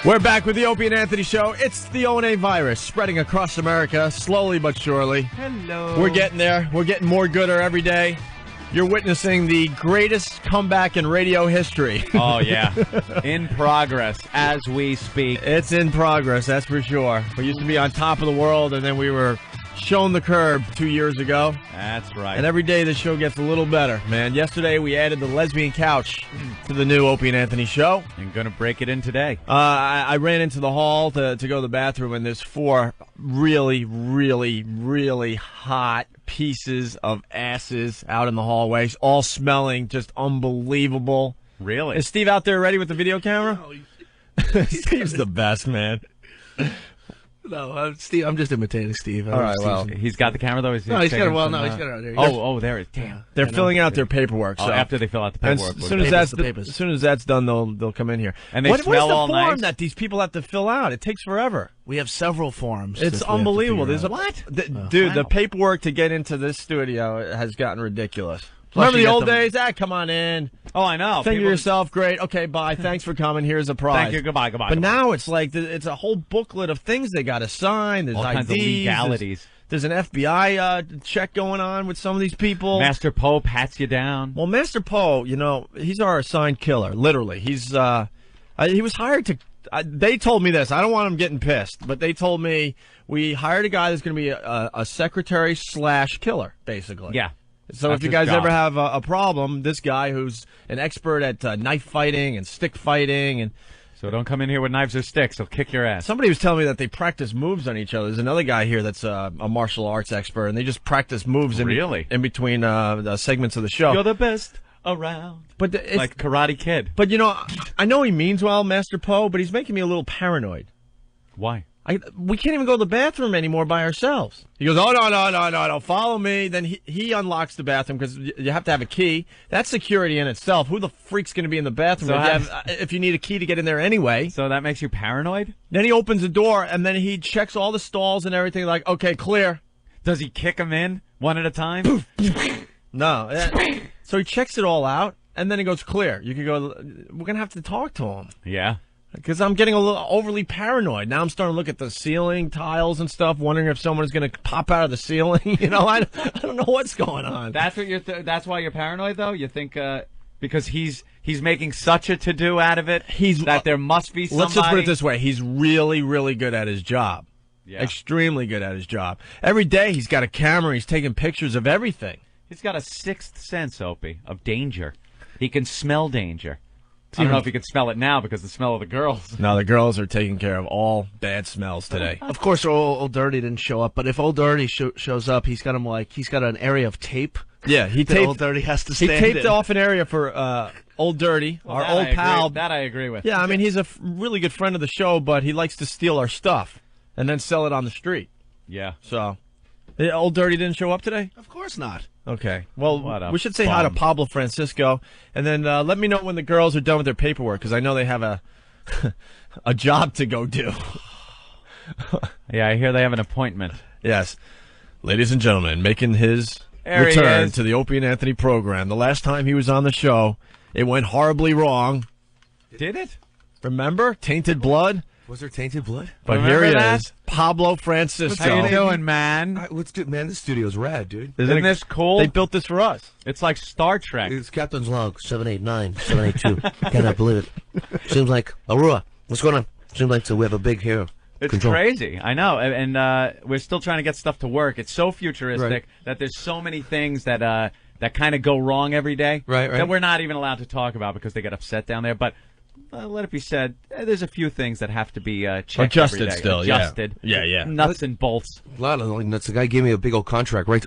We're back with the Opie and Anthony Show. It's the O&A virus spreading across America, slowly but surely. Hello. We're getting there. We're getting more gooder every day. You're witnessing the greatest comeback in radio history. Oh, yeah. In progress as we speak. It's in progress, that's for sure. We used to be on top of the world, and then we were shown the curb 2 years ago. That's right. And every day the show gets a little better, man. Yesterday we added the lesbian couch to the new Opie and Anthony show. I'm going to break it in today. I ran into the hall to go to the bathroom, and there's 4 really, really, really hot pieces of asses out in the hallways, all smelling just unbelievable. Really? Is Steve out there ready with the video camera? No, Steve's the best, man. No, Steve. I'm just imitating Steve. All right, well, he's got the camera though. He's got it. Well, no, he's got it out there. Oh, there it is. Damn. They're filling out their paperwork. So after they fill out the paperwork, as soon as that's done, they'll come in here. And they smell all nice. What's the form that these people have to fill out? It takes forever. We have several forms. It's unbelievable. There's what? Dude, the paperwork to get into this studio has gotten ridiculous. Remember the old days? Come on in. Oh, I know. Think of yourself. Great. Okay, bye. Thanks for coming. Here's a prize. Thank you. Goodbye. But now it's like it's a whole booklet of things they got to sign. There's all IDs, kinds of legalities. There's an FBI check going on with some of these people. Master Poe pats you down. Well, Master Poe, he's our assigned killer. Literally, he was hired to. They told me this. I don't want him getting pissed, but they told me we hired a guy that's going to be a secretary / killer, basically. Yeah. So if you guys ever have a problem, this guy who's an expert at knife fighting and stick fighting and... So don't come in here with knives or sticks. He'll kick your ass. Somebody was telling me that they practice moves on each other. There's another guy here that's a martial arts expert, and they just practice moves in between the segments of the show. You're the best around. But like Karate Kid. But, I know he means well, Master Poe, but he's making me a little paranoid. Why? We can't even go to the bathroom anymore by ourselves. He goes, oh, no, follow me. Then he unlocks the bathroom because you have to have a key. That's security in itself. Who the freak's going to be in the bathroom if you need a key to get in there anday? So that makes you paranoid? Then he opens the door, and then he checks all the stalls and everything like, okay, clear. Does he kick them in one at a time? No. So he checks it all out, and then he goes, clear. You can go, we're going to have to talk to him. Yeah. Because I'm getting a little overly paranoid. Now I'm starting to look at the ceiling tiles and stuff, wondering if someone's going to pop out of the ceiling. I don't know what's going on. That's what that's why you're paranoid, though? You think because he's making such a to-do out of it that there must be somebody? Let's just put it this way. He's really, really good at his job. Yeah. Extremely good at his job. Every day he's got a camera. He's taking pictures of everything. He's got a sixth sense, Opie, of danger. He can smell danger. I don't know if you can smell it now because the smell of the girls. No, the girls are taking care of all bad smells today. Of course, Old Dirty didn't show up, but if Old Dirty shows up, he's got an area of tape. Yeah, Old Dirty has to stand in. He taped off an area for Old Dirty, our old pal. That I agree with. Yeah, I mean, he's a really good friend of the show, but he likes to steal our stuff and then sell it on the street. Yeah. So, Old Dirty didn't show up today? Of course not. Okay. Well, we should say hi to Pablo Francisco, and then let me know when the girls are done with their paperwork, because I know they have a job to go do. Yeah, I hear they have an appointment. Yes. Ladies and gentlemen, making his return to the Opie and Anthony program. The last time he was on the show, it went horribly wrong. Did it? Remember? Tainted blood? Was there tainted blood? But here he is, Pablo Francisco. How you doing, man? Let's do, man. This studio's rad, dude. Isn't this cool? They built this for us. It's like Star Trek. It's Captain's log 789 782. Cannot believe it. Seems like Aurora. What's going on? Seems like we have a big hero. It's crazy. I know, and we're still trying to get stuff to work. It's so futuristic that there's so many things that kind of go wrong every day that we're not even allowed to talk about because they get upset down there. But let it be said, there's a few things that have to be checked adjusted every day. Still, adjusted. Yeah. Nuts and bolts. A lot of nuts. The guy gave me a big old contract, right?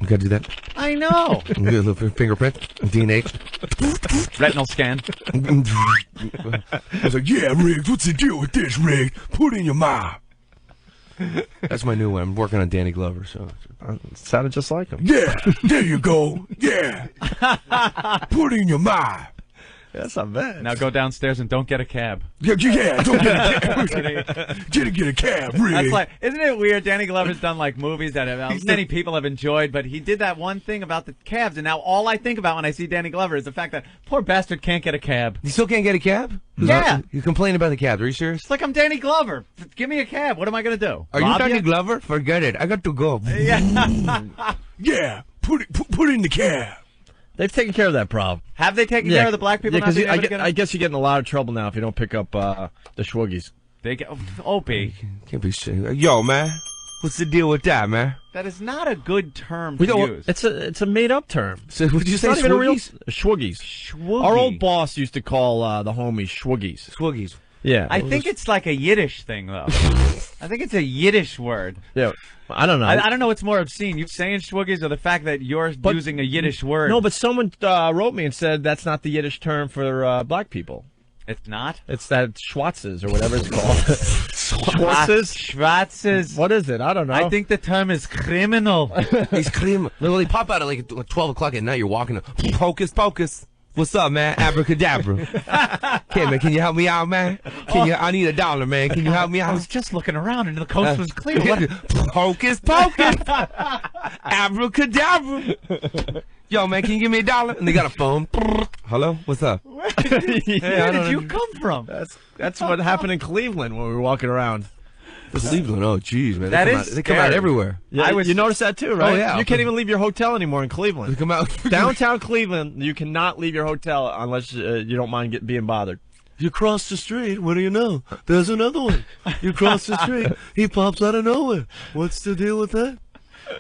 You gotta do that. I know. A little fingerprint, DNA, retinal scan. I was like, "Yeah, Riggs, what's the deal with this, Riggs? Put in your mouth." That's my new one. I'm working on Danny Glover, so it sounded just like him. Yeah, there you go. Yeah, put in your mouth. That's not bad. Now go downstairs and don't get a cab. Yeah, don't get a cab. Get a cab, Rig. That's like, isn't it weird? Danny Glover's done like movies that many people have enjoyed, but he did that one thing about the cabs, and now all I think about when I see Danny Glover is the fact that poor bastard can't get a cab. You still can't get a cab? Yeah. You complain about the cab. Are you serious? It's like I'm Danny Glover. Give me a cab. What am I going to do? Are you Danny Glover? Forget it. I got to go. Yeah. Yeah. Put it in the cab. They've taken care of that problem. Have they taken care of the black people? Yeah, because I guess you get in a lot of trouble now if you don't pick up the Schwoogies. They get Opie. Can't be saying, yo, man. What's the deal with that, man? That is not a good term to use. It's a made up term. So would you say not even a real Schwoogies? Schwoogies. Our old boss used to call the homies Schwoogies. Schwoogies. Yeah. I think it's like a Yiddish thing, though. I think it's a Yiddish word. Yeah. I don't know. I don't know what's more obscene, you saying Schwoogies or the fact that you're using a Yiddish word. No, but someone wrote me and said that's not the Yiddish term for black people. It's not? It's that Schwarzes or whatever it's called. Schwarzes. What is it? I don't know. I think the term is criminal. He's criminal. Well, they pop out at like 12 o'clock at night. You're walking. Hocus pocus. What's up, man? Abracadabra. Okay, man, can you help me out, man? I need $1, man. Can you help me out? I was just looking around and the coast was clear. Hocus pocus. Abracadabra. Yo, man, can you give me $1? And they got a phone. Hello? What's up? Where did you come from? That's what happened in Cleveland when we were walking around. Cleveland, oh, jeez, man. They come out everywhere. Yeah, you noticed that too, right? Oh, yeah. You can't even leave your hotel anymore in Cleveland. They come out. Downtown Cleveland, you cannot leave your hotel unless you don't mind being bothered. You cross the street, what do you know? There's another one. You cross the street, he pops out of nowhere. What's the deal with that?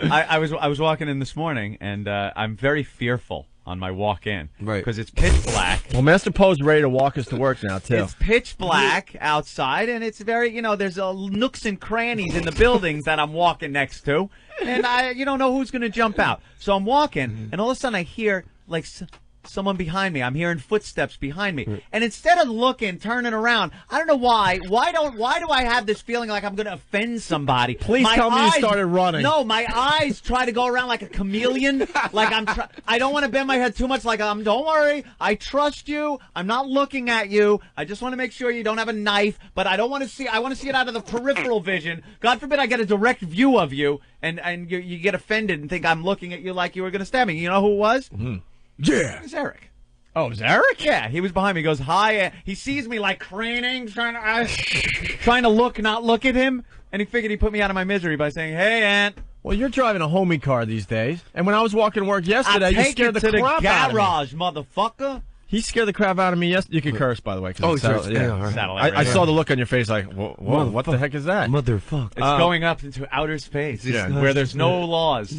I was walking in this morning, and I'm very fearful on my walk in. Right. Because it's pitch black. Well, Master Poe's ready to walk us to work now, too. It's pitch black outside, and it's very, there's nooks and crannies in the buildings that I'm walking next to, and you don't know who's going to jump out. So I'm walking, and all of a sudden I hear, like, someone behind me. I'm hearing footsteps behind me. And instead of looking, turning around, I don't know why. Why do I have this feeling like I'm going to offend somebody? Please tell me you started running. No, my eyes try to go around like a chameleon. Like I don't want to bend my head too much. Like don't worry, I trust you. I'm not looking at you. I just want to make sure you don't have a knife. But I don't want to see. I want to see it out of the peripheral vision. God forbid I get a direct view of you and you get offended and think I'm looking at you like you were going to stab me. You know who it was? Mm-hmm. Yeah. It was Eric. Oh, it was Eric? Yeah, he was behind me. He goes, hi. He sees me like craning, trying to look, not look at him. And he figured he'd put me out of my misery by saying, hey, Aunt. Well, you're driving a homie car these days. And when I was walking to work yesterday, you scared the crap out of me. Garage, motherfucker. He scared the crap out of me yesterday. You can curse, by the way. Oh, I saw the look on your face like, whoa, what the heck is that? Motherfucker. It's going up into outer space Yeah. where there's no laws.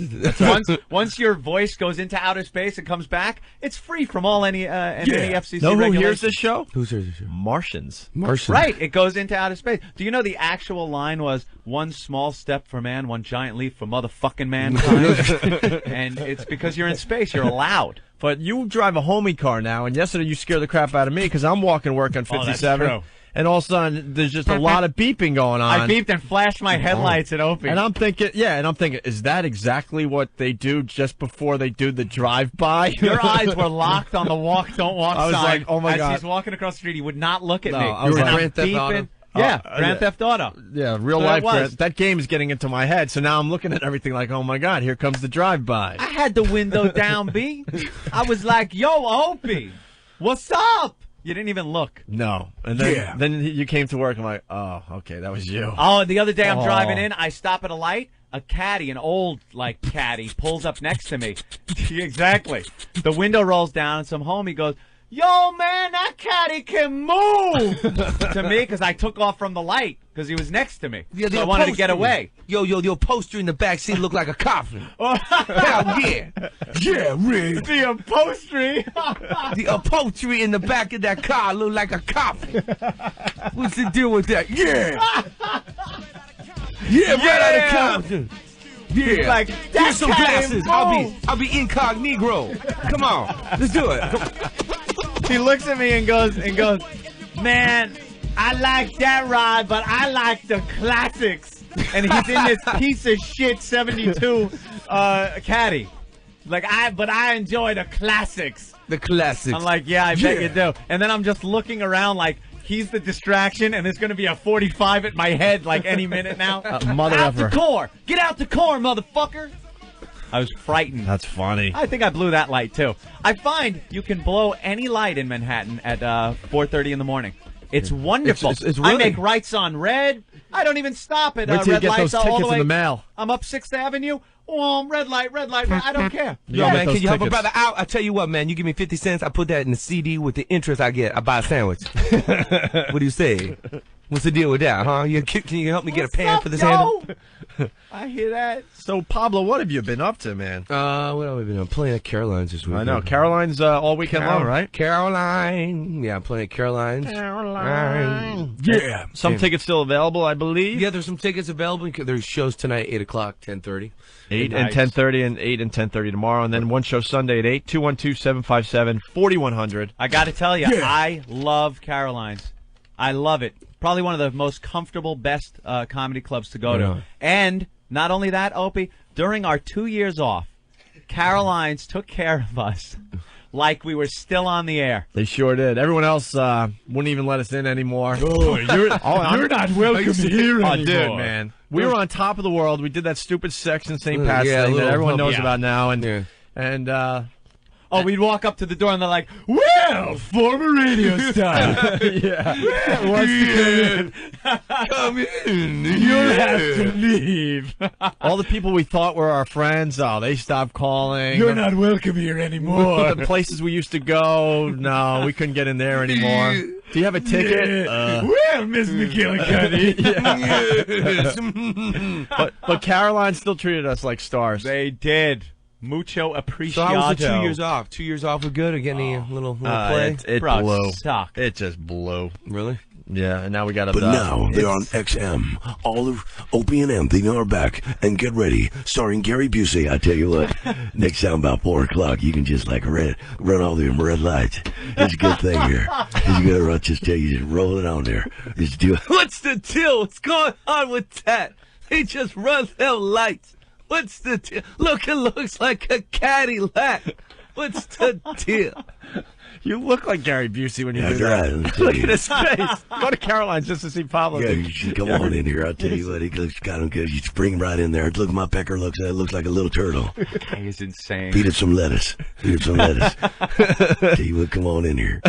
Once your voice goes into outer space and comes back, it's free from any FCC Know who regulations. hears this show? Who hears this show? Martians. Right, it goes into outer space. Do you know the actual line was, one small step for man, one giant leap for motherfucking mankind? And it's because you're in space, you're allowed. But you drive a homie car now, and yesterday you scared the crap out of me because I'm walking to work on 57. Oh, that's true. And all of a sudden, there's just a lot of beeping going on. I beeped and flashed my headlights at Opie. And I'm thinking, is that exactly what they do just before they do the drive-by? Your eyes were locked on the walk, don't walk sign. I was like, oh my God. As he's walking across the street, he would not look at me. I was like, Grand Theft Auto. Yeah, Grand Theft Auto. Yeah, real life. That game is getting into my head, so now I'm looking at everything like, oh my God, here comes the drive-by. I had the window down, B. I was like, yo, Opie, what's up? You didn't even look. No. And then you came to work, I'm like, oh, okay, that was you. Oh, the other day I'm driving in, I stop at a light, a caddy, an old, caddy, pulls up next to me. Exactly. The window rolls down, and some homie goes, yo, man, that caddy can move to me because I took off from the light because he was next to me. Yeah, so I wanted to get away. Your poster in the back seat looked like a coffin. Hell yeah. Yeah, Rick. The upholstery. The upholstery in the back of that car looked like a coffin. What's the deal with that? Yeah. Yeah, right out of Compton. Yeah. Like, here's some glasses. I'll be incognito. Come on. Let's do it. He looks at me and goes, man, I like that ride, but I like the classics. And he's in this piece of shit 72 caddy. But I enjoy the classics. The classics. I'm like, yeah, I bet you do. And then I'm just looking around like he's the distraction, and there's going to be a 45 at my head like any minute now. Mother out effer. the core. Get out the core, motherfucker. I was frightened. That's funny. I think I blew that light, too. I find you can blow any light in Manhattan at 4:30 in the morning. It's wonderful. It's really... I make rights on red. I don't even stop at Wait till you red get lights those all the tickets way. in the mail. I'm up 6th Avenue. Oh, red light. I don't care. Yo, Yeah, man, those can you help a tickets. brother out? I tell you what, man, you give me 50 cents, I put that in the CD with the interest I get. I buy a sandwich. What do you say? What's the deal with that, huh? Can you help me get a pan What's for up, this yo? handle? I hear that. So, Pablo, what have you been up to, man? What have I been doing? I'm playing at Caroline's this week. I know. Caroline's all weekend long, right? Caroline. Yeah, I'm playing at Caroline's. Caroline. Yeah. Some tickets still available, I believe. Yeah, there's some tickets available. There's shows tonight, 8 o'clock, 10:30. 8 and 10:30 and 8 and 10:30 tomorrow. And then one show Sunday at 8, 212-757-4100. I got to tell you, I love Caroline's. I love it. Probably one of the most comfortable, best comedy clubs to go to. And not only that, Opie, during our 2 years off, Caroline's took care of us like we were still on the air. They sure did. Everyone else wouldn't even let us in anymore. Oh, you're not welcome here Oh, dude, man. We were on top of the world. We did that stupid Sex and St. Pat's thing that everyone knows about now. And oh, we'd walk up to the door and they're like, well, former radio star. Wants to come in. Come in. You'll have to leave. all the people we thought were our friends, they stopped calling. You're not welcome here anymore. The places we used to go, no, we couldn't get in there anymore. Do you have a ticket? Well, Miss McGillicuddy. But Caroline still treated us like stars. They did. Mucho appreciado. So how was the 2 years off? 2 years off were good? Or getting a little play? It Bro, blew. sucked. It just blew. Really? Yeah, and now we got to. But now they're on XM. All of Opie and Anthony are back, and get ready, starring Gary Busey. I tell you what, next time about 4 o'clock, you can just like run all them red lights. It's a good thing here. It's good. I'll just tell you, just roll it on there. Just do it. What's the deal? What's going on with that? They just run them lights. What's the deal? Look, it looks like a Cadillac. What's the deal? You look like Gary Busey when you That's do that. right. Look at his face. Go to Caroline's just to see Pablo. Yeah, you should come on in here. I'll tell you what, he looks kind of good. You spring right in there. Look, my pecker looks like a little turtle. Guy is insane. Feed it some lettuce. Tell you what, come on in here.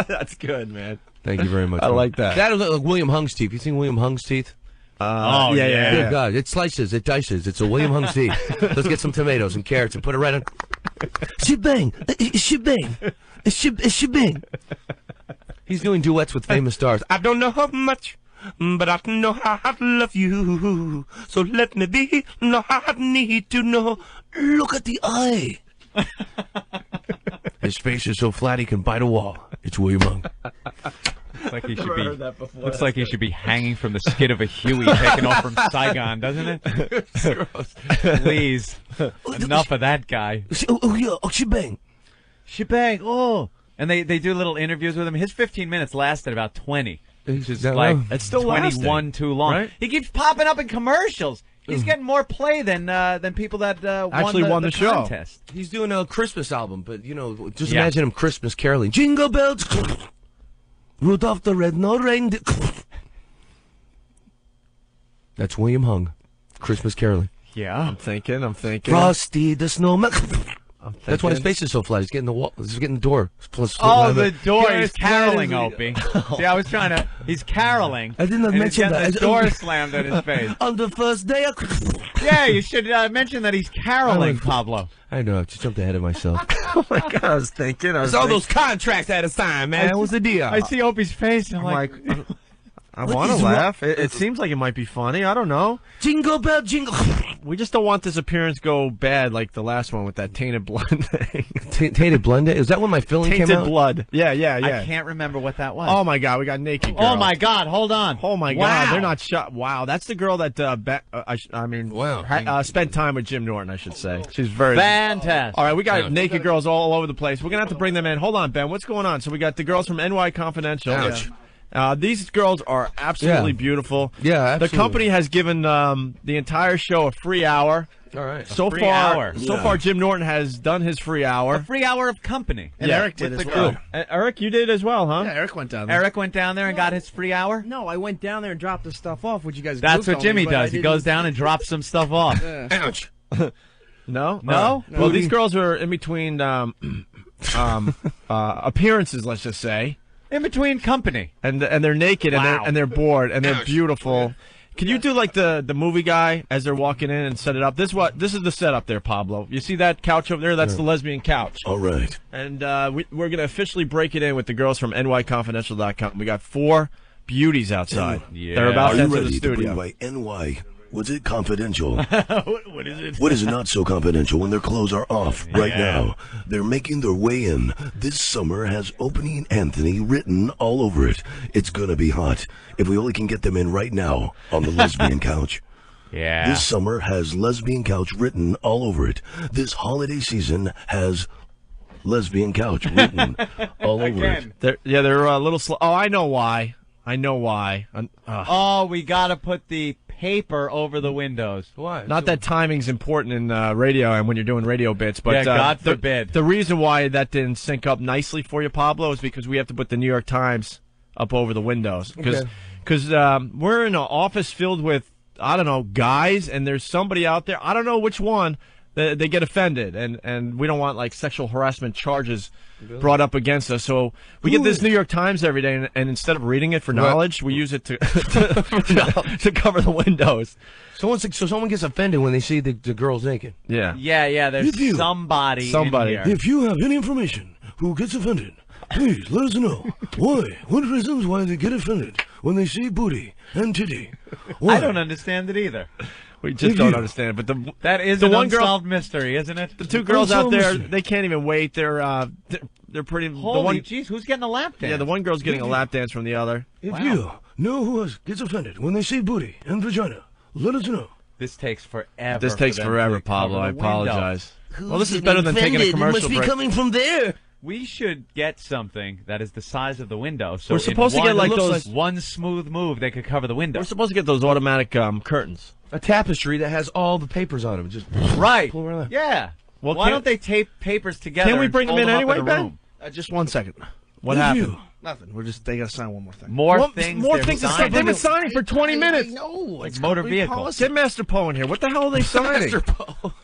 That's good, man. Thank you very much. I like that. That looks like William Hung's teeth. You seen William Hung's teeth? Yeah. Good God. It slices, it dices. It's a William Hung's teeth. Let's get some tomatoes and carrots and put it right on. Shebang! Shebang! Shebang! He's doing duets with famous stars. I don't know how much, but I know how I love you. So let me be. No, I need to know. Look at the eye. His face is so flat he can bite a wall. It's William Hung. Looks like he should be hanging from the skid of a Huey taken off from Saigon, doesn't it? Please. Enough of that guy. Shebang. Shebang. Oh. And they do little interviews with him. His 15 minutes lasted about 20. Which is That like long? It's still 21 lasting, too long. right? He keeps popping up in commercials. He's getting more play than people that Actually won the show. contest. He's doing a Christmas album, but, just Yeah. imagine him Christmas caroling. Jingle bells. Rudolph the Red-Nosed Reindeer. That's William Hung. Christmas caroling. Yeah. I'm thinking. Frosty the Snowman. I'm That's why his thinking. face is so flat. He's getting the wall. He's getting the door. Oh, the door. Yes, He's caroling, yes. Opie. See, I was trying to. He's caroling. I didn't and he's mention getting that. the door slammed in his face. On the first day of Yeah, you should mention that he's caroling, Pablo. I know. I just jumped ahead of myself. Oh my God! I was thinking. It's all those contracts at a time, man. What's the deal? I see Opie's face, and I'm I'm like, like, I What want to is wrong? laugh. It seems like it might be funny. I don't know. Jingle bell, jingle. We just don't want this appearance go bad like the last one with that tainted blood thing. Tainted blended. Is that when my filling came Tainted out? blood. Yeah. I can't remember what that was. Oh my God! We got naked. Oh my God! Hold on. Oh my Wow. God! They're not shot. Wow, that's the girl that Wow. spent time with Jim Norton. I should say she's very Fantastic. All right, we got naked girls all over the place. We're gonna have to bring them in. Hold on, Ben. What's going on? So we got the girls from NY Confidential. Ouch. These girls are absolutely beautiful. Yeah, absolutely. The company has given the entire show a free hour. All right. So far, Jim Norton has done his free hour. A free hour of company. And Eric did as well. Eric, you did as well, huh? Yeah, Eric went down there. Eric went down there and got his free hour? No, I went down there and dropped the stuff off, which you guys That's goofed what Jimmy on me, but I does. He didn't- goes down and drops some stuff off. Ouch. No? No? Well, these girls are in between appearances, let's just say. In between company. And they're naked Wow. and they're bored and they're beautiful. Can you do like the movie guy as they're walking in and set it up? This is the setup there, Pablo. You see that couch over there? That's the lesbian couch. All right. And we're going to officially break it in with the girls from nyconfidential.com. We got 4 beauties outside. Yeah. They're about Are to you enter the ready to studio. bring by NY? Was it confidential? What is it? What is not so confidential when their clothes are off right now? They're making their way in. This summer has Opening Anthony written all over it. It's gonna be hot. If we only can get them in right now on the lesbian couch. Yeah. This summer has lesbian couch written all over it. This holiday season has lesbian couch written all over it. They're a little slow. Oh, I know why. Oh, we got to put the paper over the windows. Why? Not that timing's important in radio and when you're doing radio bits, but Yeah, God forbid. The reason why that didn't sync up nicely for you, Pablo, is because we have to put the New York Times up over the windows. Because we're in an office filled with, I don't know, guys, and there's somebody out there, I don't know which one, they get offended, and we don't want like sexual harassment charges brought up against us. So we get this New York Times every day, and instead of reading it for knowledge, we use it to cover the windows. So someone gets offended when they see the girls naked. Yeah. Yeah, there's If you- somebody in here. If you have any information who gets offended, please let us know. Why? What reasons why they get offended when they see booty and titty? Why? I don't understand it either. We just don't understand. But That is the an one girl- unsolved mystery, isn't it? the 2 girls out there, mystery. they can't even wait. They're pretty. Holy jeez, who's getting a lap dance? Yeah, the one girl's getting a lap dance from the other. If you know who gets offended when they see booty and vagina, let us know. This takes forever. This takes for them forever, to Pablo. cover I the window. apologize. Well, this is better than taking a commercial It must be break. coming from there. We should get something that is the size of the window. So We're supposed to in get like one- those. one smooth move, they could cover the window. We're supposed to get those automatic curtains. A tapestry that has all the papers on it. Just Right. pull right out. Yeah. Well, Why don't they tape papers together? Can't we and bring them fold in up anyway, a Ben? room? Just 1 second. What happened? Nothing. They got to sign one more thing. More things. More they're things to say. signing. They've been signing for 20 minutes. No, it's motor company vehicle. policy. Get Master Poe in here. What the hell are they signing?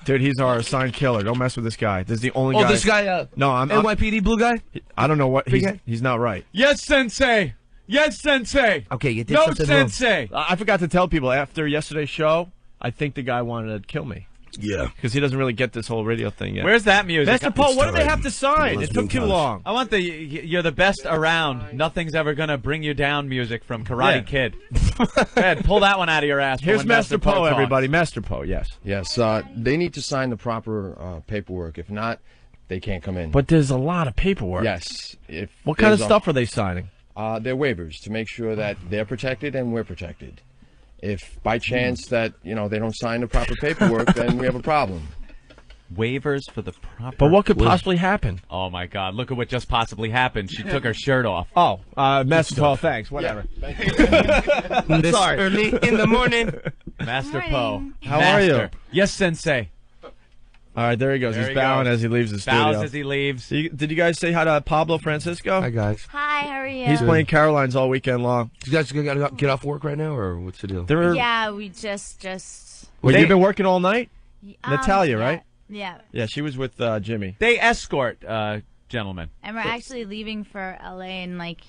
Dude, he's our assigned killer. Don't mess with this guy. This is the only guy. Oh, this guy, No, I'm. NYPD blue guy? I don't know what. Big guy? He's not right. Yes, Sensei. Yes, Sensei. Okay, you did No, something wrong. Sensei. I forgot to tell people after yesterday's show. I think the guy wanted to kill me Yeah. because he doesn't really get this whole radio thing yet. Where's that music? Master Poe? What do they time. have to sign? It Lesbian took too couch. long. I want the "You're the best around. Nothing's ever gonna bring you down" music from Karate Yeah. Kid. Go ahead, pull that one out of your ass. for Here's when Master Poe, talks. everybody. Master Poe, yes. Yes, they need to sign the proper paperwork. If not, they can't come in. But there's a lot of paperwork. yes, if What kind of there's stuff are they signing? they're waivers to make sure that they're protected and we're protected. If by chance that they don't sign the proper paperwork, then we have a problem. Waivers for the proper. But what could possibly happen? Oh my God! Look at what just possibly happened. She took her shirt off. Oh, Master Poe, thanks. Whatever. This early in the morning. Master Poe. How are you? Yes, Sensei. All right, there he goes. There He's he bowing goes. as he leaves the Bows studio. as he leaves. Did you guys say hi to Pablo Francisco? Hi, guys. Hi, how are you? He's playing Caroline's all weekend long. You guys gotta get off work right now, or what's the deal? Yeah, we just. Well, you've been working all night? Um, Natalia, yeah, right? Yeah. Yeah, she was with Jimmy. They escort gentlemen. And we're actually leaving for LA in like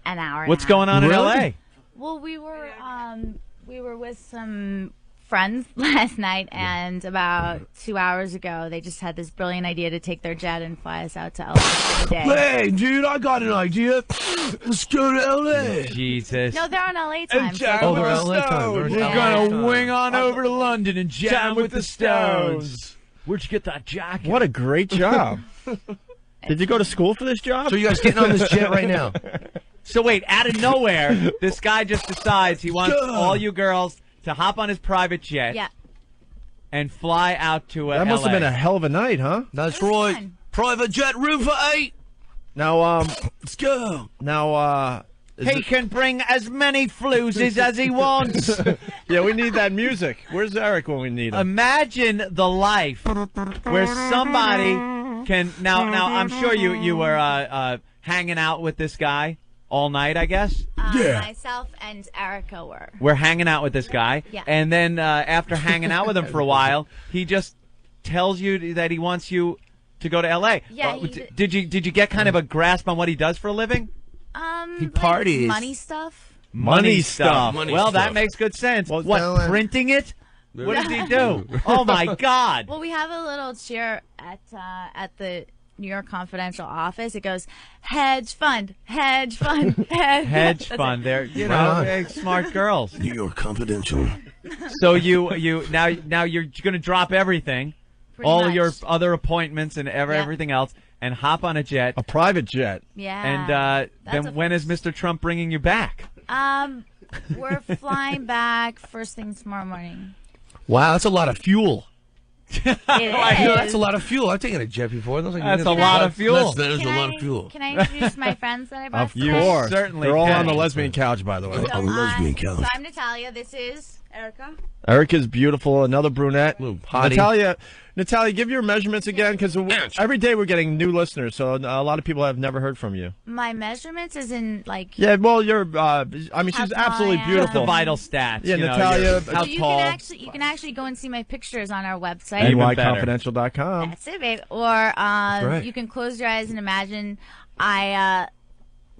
an hour. What's and a half. going on in LA? Well, we were with some friends last night, and about 2 hours ago, they just had this brilliant idea to take their jet and fly us out to LA for the day. Hey, dude, I got an idea. Let's go to LA. Jesus. No, they're on LA time. So Oh, they're LA time. We're Yeah. gonna wing on over to London and jam with the Stones. Where'd you get that jacket? What a great job. Did you go to school for this job? So you guys getting on this jet right now? So wait, out of nowhere, this guy just decides he wants all you girls to hop on his private jet yeah. and fly out to That must have LA. been a hell of a night, huh? That's It was right. fun. Private jet room for 8. Now, Let's go. now, He can bring as many floozies as he wants. Yeah, we need that music. Where's Eric when we need him? Imagine the life where somebody can now. I'm sure you were hanging out with this guy all night, I guess. Myself and Erica were. We're hanging out with this guy, Yeah. and then after hanging out with him for a while, he just tells you that he wants you to go to L.A. Yeah. Did you get kind of a grasp on what he does for a living? He parties. Money stuff. Money stuff. Money Well, stuff. that makes good sense. Well, What, printing it? What does he do? Oh, my God. Well, we have a little cheer at the New York Confidential office. It goes, hedge fund, hedge fund, Hedge fund. They're, smart girls. New York Confidential. So you now you're going to drop everything, Pretty all much. your other appointments and everything else, and hop on a jet. A private jet. Yeah. And then when is Mr. Trump bringing you back? We're flying back first thing tomorrow morning. Wow, that's a lot of fuel. It That's is. a lot of fuel. I've taken a jet before. That's a lot of fuel. That is a Can lot I- of fuel. Can I introduce my friends that I brought Of today? course. certainly They're all can. on the lesbian couch, by the way. On the lesbian couch. So I'm Natalia. This is Erica. Erica's beautiful. Another brunette. hottie. Natalia, give your measurements again, because every day we're getting new listeners, so a lot of people have never heard from you. My measurements is in like. Yeah, well, you're. I mean, How she's tall absolutely I am. beautiful. The vital stats. Yeah, you know, Natalia, how you tall. you can actually go and see my pictures on our website. Even better. NYConfidential.com. That's it, babe. Or right. you can close your eyes and imagine I'm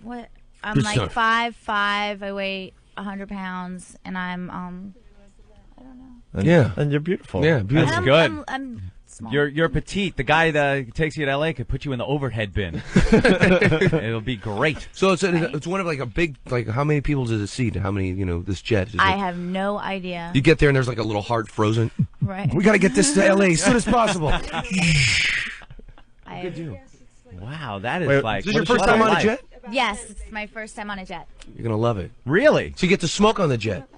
Good like stuff. 5'5". I weigh 100 pounds, and I'm I don't know. Yeah. And you're beautiful. Yeah, And beautiful. That's good. I'm small. You're petite. The guy that takes you to L.A. could put you in the overhead bin. It'll be great. So it's one of like a big, like how many people does it seat? How many, this jet? Is I it- have no idea. You get there and there's like a little heart frozen. Right. We got to get this to LA as soon as possible. I have, Wow, that is Wait, like. Is this your what first a time on a life. jet? yes, it's my first time on a jet. You're going to love it. Really? So you get to smoke on the jet.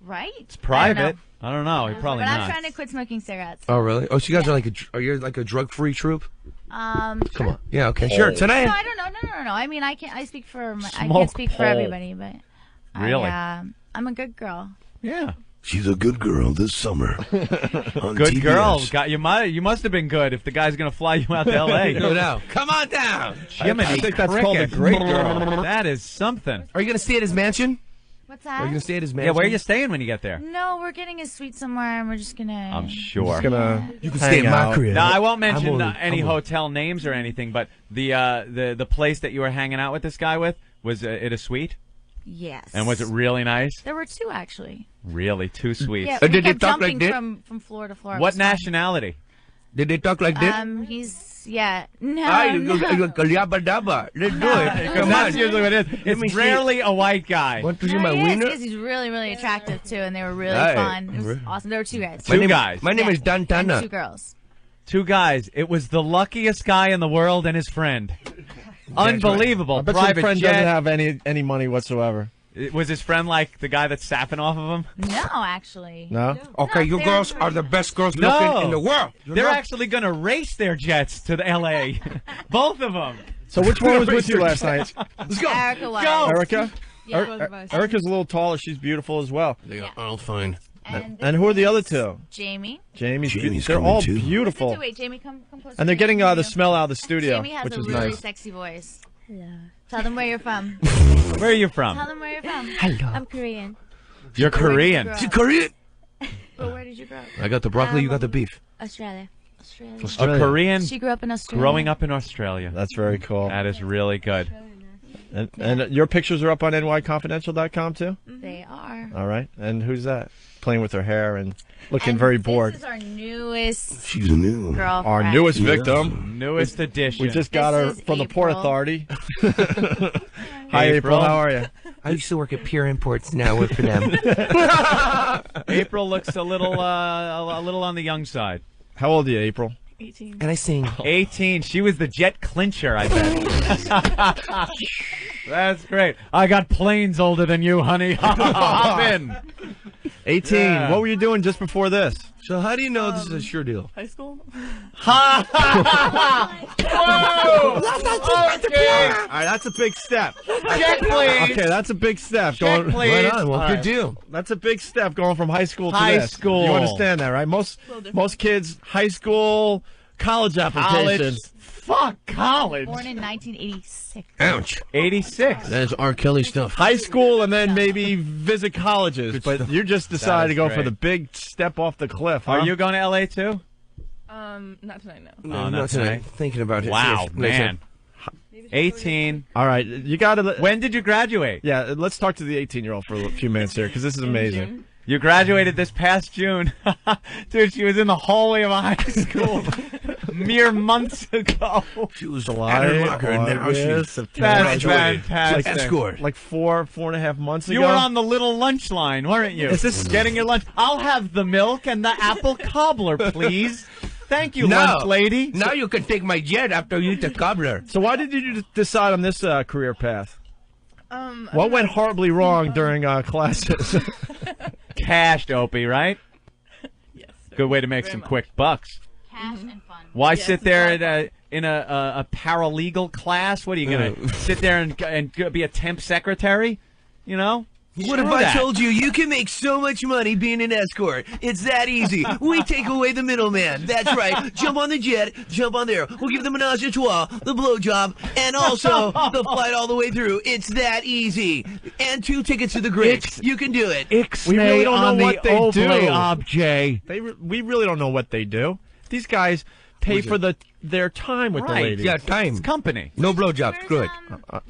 Right? It's private. I don't know. You're probably But not. I'm trying to quit smoking cigarettes. Oh, really? Oh, so you guys are are you like a drug-free troop? Come on. Yeah, okay. Sure. No, Tonight. I don't know. No. I mean, I speak for. I Smoke can't speak for pole. everybody, but Really? I'm a good girl. Yeah. She's a good girl this summer. On Good TBS. girl. You must have been good if the guy's going to fly you out to L.A. No. Come on down. Jiminy I think that's called a crickets. great girl. That is something. Are you going to stay at his mansion? What's Are you going that? to stay at his Yeah, mansion? where are you staying when you get there? No, we're getting a suite somewhere, and we're just gonna. I'm sure. Just gonna You can hang stay in my out. crib. Now I won't mention I'm only- any I'm only- hotel names or anything, but the place that you were hanging out with this guy with was it a suite? Yes. And was it really nice? There were two actually. Really, two suites. Yeah, Did we they kept talk like jumping this? from floor to floor. It What was fun. nationality? Did they talk like this? He's no. Yabba dabba. Let's do it. Come That's on. usually what it is. me It's see. rarely a white guy. Want to see No, my he is, wiener? because he's really, really attractive too, and they were really Hey. fun. It was awesome. There were two guys. Two guys. My name Yeah. is Dan And Tana. two girls. Two guys. It was the luckiest guy in the world and his friend. Unbelievable. I bet your Private friend jet. doesn't have any money whatsoever. Was his friend like the guy that's sapping off of him? No, actually. No? Okay, you they're girls pretty are the best girls No. looking in the world. You They're know? actually going to race their jets to the L.A. Both of them. So which one was with you last night? Let's go. Erica was. Go. Erica? Yeah. Er- Er- Erica's a little taller. She's beautiful as well. They are all fine. And who are the other two? Jamie. Jamie's Jamie's they're coming all too. beautiful. Wait, Jamie, come close. And they're getting the smell out of the studio, Jamie has which a is really nice. sexy voice. Tell them where you're from. Where are you Tell from? them where you're from. I'm Korean. You're Korean. Where did She you grow up? Korean. But where did you grow up? I got the broccoli, you got the beef. Australia. A Korean She grew up in Australia. growing up in Australia. That's very cool. That is really good. And your pictures are up on nyconfidential.com too? They are. All right. And who's that? Playing with her hair and looking And very this bored. is our newest She's a new. girlfriend. Our newest victim. Newest edition. We just got This her is from the Port April. Authority. Hi, April. April. How are you? I used to work at Pure Imports, now work for them. April looks a little on the young side. How old are you, April? 18. And I sing. 18. She was the jet clincher, I bet. That's great. I got planes older than you, honey. Hop in. 18. Yeah. What were you doing just before this? So how do you know this is a sure deal? High school? Whoa! Okay. All right, that's a big step. Check, please. Okay, that's a big step. Check, Going, please. Right on. Well, All good right. deal. That's a big step going from high school to High this. school. You understand that, right? Most kids, high school, college applications. Fuck college. Born in 1986. Ouch. 86. That is R. Kelly stuff. High school and then maybe visit colleges. Good But stuff. you just decided to is go for great. the big step off the cliff, huh? Are you going to LA too? Not tonight, no. No, Oh, not not tonight. tonight. Thinking about it. Wow, Yes, man. 18. All right, you got to. When did you graduate? Yeah, let's talk to the 18-year-old for a few minutes here because this is amazing. You graduated this past June. Dude, she was in the hallway of a high school mere months ago. She was July, at her locker, and now August, she's September. That's fantastic. escort. Like 4.5 months ago. You were on the little lunch line, weren't you? Is this- getting your lunch? I'll have the milk and the apple cobbler, please. Thank you, No. lunch lady. Now you can take my jet after you eat the cobbler. So why did you decide on this career path? I What don't went know. horribly wrong during classes? Cashed, Opie, right? Yes. Good way to make very some much. quick bucks. Cash and fun. Why Yes, sit it's there a in lot a paralegal class? What are you going to sit there and be a temp secretary? You know? What if Screw I that. told you can make so much money being an escort? It's that easy. We take away the middleman. That's right. Jump on the jet, jump on there. We'll give the menage a trois, the blowjob, and also the flight all the way through. It's that easy. And 2 tickets to the Greeks. You can do it. We really don't know what they do. Objet. We really don't know what they do. These guys pay for their time with the Right. ladies. Yeah, time. It's company. No blowjobs. Good.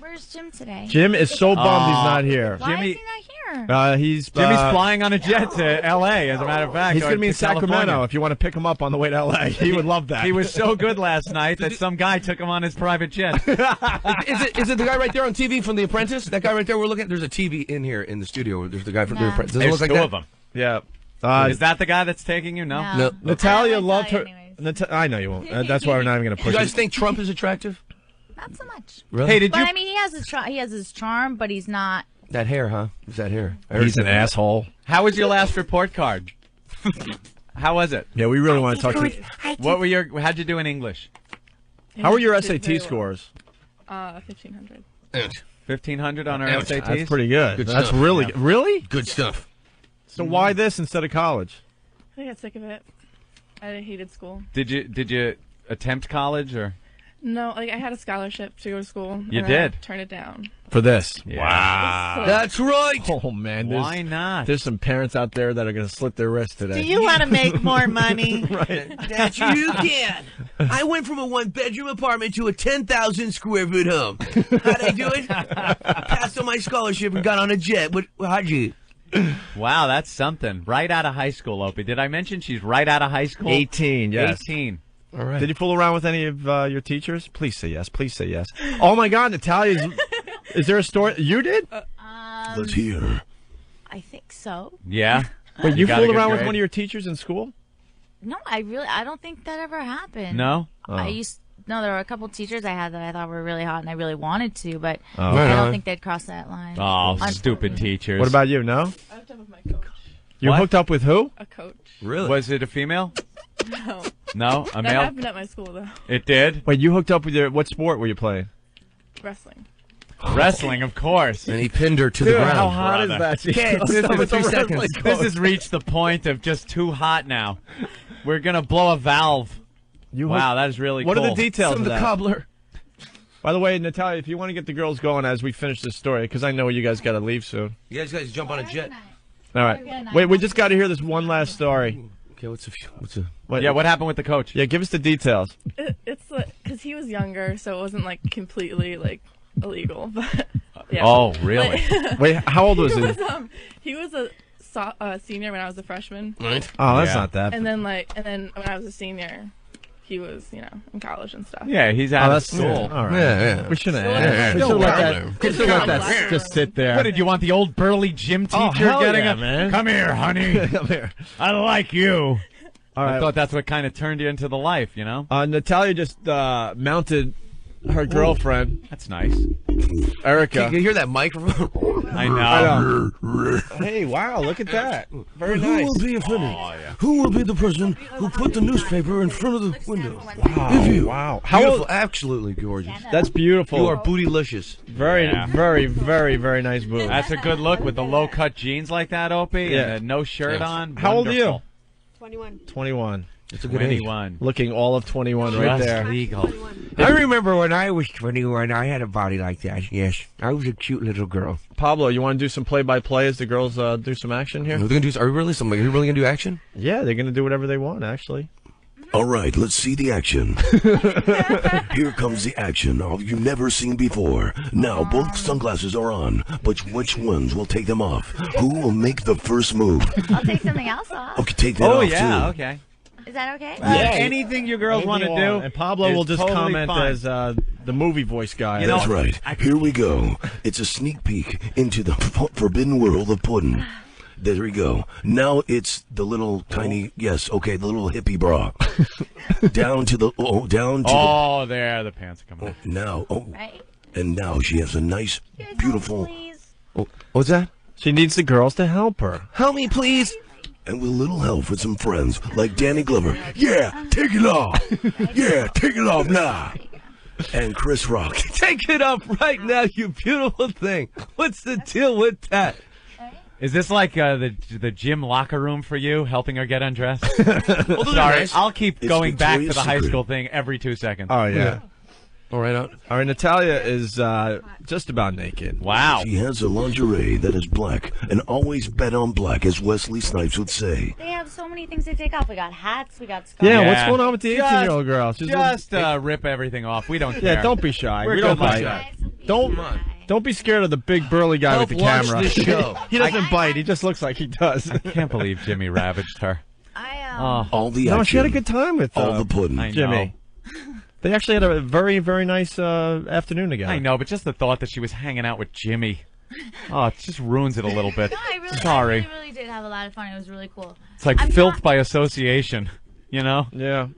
Where's Jim today? Jim is so bummed he's not here. Why Jimmy- is he not here? He's Jimmy's flying on a jet to L.A., as a matter of fact. He's or going to be in to California. Sacramento. If you want to pick him up on the way to L.A., he would love that. He was so good last night that some guy took him on his private jet. Is it the guy right there on TV from The Apprentice? That guy right there we're looking at? There's a TV in here in the studio. There's the guy from The Nah. Apprentice. Does it There's look like two that? of them. Yeah. Is that the guy that's taking you? No. No. Natalia I won't loved tell her. you anyways. I know you won't. That's why we're not even going to You push guys it. think Trump is attractive? Not so much. Really? Hey, did But you? I mean, he has his charm, but he's not. That hair, huh? Is that hair? I heard He's an that. asshole. How was your last report card? How was it? Yeah, we really want to talk to you. What were your? How'd you do in English? How are your Did SAT very well. scores? 1,500. 1,500 on our Ouch. SATs. That's pretty good. Good That's stuff. really Yeah. really. Good stuff. So why this instead of college? I got sick of it. I hated school. Did you attempt college or? No, like I had a scholarship to go to school. You and then I did? turned it down. For this? Wow. That's right. Oh man, Why not? There's some parents out there that are going to slit their wrists today. want to make more money? Right. That you can. I went from a 1-bedroom apartment to a 10,000 square foot home. How'd I do it? Passed on my scholarship and got on a jet. How'd you? Wow, that's something. Right out of high school, Opie. Did I mention she's right out of high school? 18. Yes. 18. All right. Did you fool around with any of your teachers? Please say yes. Please say yes. Oh my God, Natalia's. Is there a story you did? Let's hear. I think so. Yeah. Wait, you got a fooled good around with grade? one of your teachers in school? No, I don't think that ever happened. No. No, there were a couple teachers I had that I thought were really hot, and I really wanted to, but Oh. I Right don't on. think they'd cross that line. Oh, Unfortunately. stupid teachers. What about you? No. I hooked up with my coach. You What? hooked up with who? A coach. Really? Was it a female? No. No, a That male. happened at my school though. It did. Wait, you hooked up with your. What sport were you playing? Wrestling. Wrestling, of course. And he pinned her to the ground. How hot brother. is that? She Can't goes stop up it 3 with a seconds. wrestling This coach. has reached the point of just too hot now. We're gonna blow a valve. You Wow, that is really What cool. are the details Some of the that? cobbler. By the way, Natalia, if you want to get the girls going as we finish this story, because I know you guys got to leave soon. You guys jump on a jet. All right. Wait, we just got to hear this one last story. Okay, what's a? What, Yeah, what happened with the coach? Yeah, give us the details. It's like because he was younger, so it wasn't like completely like illegal. But yeah. Oh, really? Wait, how old was he? He was a senior when I was a freshman, Right. Oh, that's Yeah. not that. and then when I was a senior, he was in college and stuff. Yeah, he's Oh, out of that's school. All right. Yeah. We shouldn't Still have. Yeah, We yeah. should let Cobbler. that. We should let that just sit there. What did you want? The old burly gym teacher Oh, hell getting yeah, a man. Come here, honey. Come here. I like you. All I right. thought that's what kind of turned you into the life, you know? Natalia just mounted her girlfriend. That's nice. Erica. Can you hear that microphone? I know. Hey, wow, look at that. Very Who nice. will be offended? Who will be the person who put the newspaper in front of the window? Wow. If you. Wow. Beautiful, absolutely gorgeous. That's beautiful. You are bootylicious. Very, Yeah. very, very, very nice boob. That's a good look with the low-cut jeans like that, Opie, Yeah. and no shirt on. How old are you? Wonderful. 21. It's a good age. 21. Looking all of 21 right Just there. legal. I remember when I was 21, I had a body like that, yes. I was a cute little girl. Pablo, you want to do some play-by-play as the girls do some action here? Are we gonna do? Are we really something? Are you really gonna do action? Yeah, they're going to do whatever they want, actually. All right, let's see the action. Here comes the action you've never seen before. Now, both sunglasses are on, but which ones will take them off? Who will make the first move? I'll take something else off. Okay, take that Oh, off, yeah, too. okay. Is that okay? Anything you girls want to do. And Pablo is will just totally comment fine. as the movie voice guy. You know, That's right. Here we go. It's a sneak peek into the forbidden world of pudding. There we go. Now it's the little tiny, yes, okay, the little hippie bra. down to the, there, the pants are coming out. now, Right? and now she has a nice, beautiful, What's that? She needs the girls to help her. Help me, please. and with a little help with some friends like Danny Glover. Yeah, take it off. Yeah, take it off now. And Chris Rock. Take it off right now, you beautiful thing. What's the deal with that? Is this like the gym locker room for you, helping her get undressed? Well, Sorry, nice. I'll keep It's going back to Victoria's the high Secret. school thing every 2 seconds. Oh, yeah. All right, out. All right, Natalia is just about naked. Wow. She has a lingerie that is black, and always bet on black, as Wesley Snipes would say. They have so many things to take off. We got hats, we got scarves. Yeah, Yeah. what's going on with the Just- 18-year-old girl? She's Just rip everything off. We don't care. yeah, don't be shy. We're We don't good like bite. that. Don't be scared of the big burly guy Help with the launch camera. this show. He doesn't bite. He just looks like he does. I can't believe Jimmy ravaged her. I All the action. No, she had a good time with all the pudding. I know. Jimmy. They actually had a very, very nice afternoon together. I know, but just the thought that she was hanging out with Jimmy. Oh, it just ruins it a little bit. No, I Sorry. really did have a lot of fun. It was really cool. It's like I'm filth not- by association, you know? Yeah.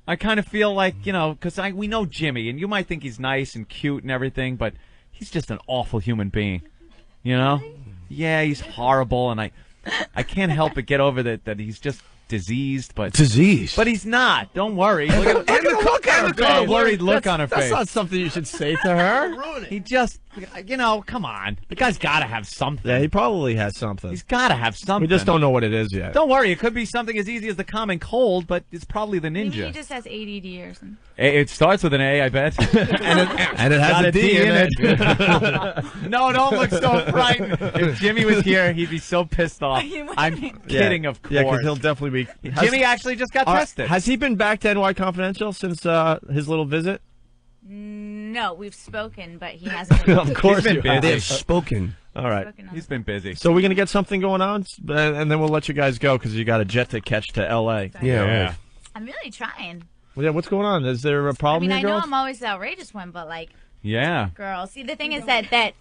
I kind of feel like, you know, because we know Jimmy, and you might think he's nice and cute and everything, but he's just an awful human being, you know? Yeah, he's horrible, and I can't help but get over that he's just diseased, but he's not. Don't worry. Look at the look on her face. The worried look on her That's face. not something you should say to her. He just, you know, come on. The guy's got to have something. Yeah, he probably has something. He's got to have something. We just don't know what it is yet. Don't worry. It could be something as easy as the common cold, but it's probably the Maybe ninja. he just has ADD or something. It starts with an A, I bet. And it has Got a D in it. No, don't look so frightened. If Jimmy was here, he'd be so pissed off. I'm kidding, of course. Yeah, because he'll definitely be. Jimmy actually just got tested. Has he been back to NY Confidential since his little visit? No, we've spoken, but he hasn't. Been Of course, been you busy. have. They have spoken. All right. He's been busy. So we're gonna get something going on, and then we'll let you guys go because you got a jet to catch to L.A. Yeah. Right. I'm really trying. Well, yeah. What's going on? Is there a I problem mean, I here, know girls? I'm always the outrageous one, but like, Yeah. girls. See, the thing is that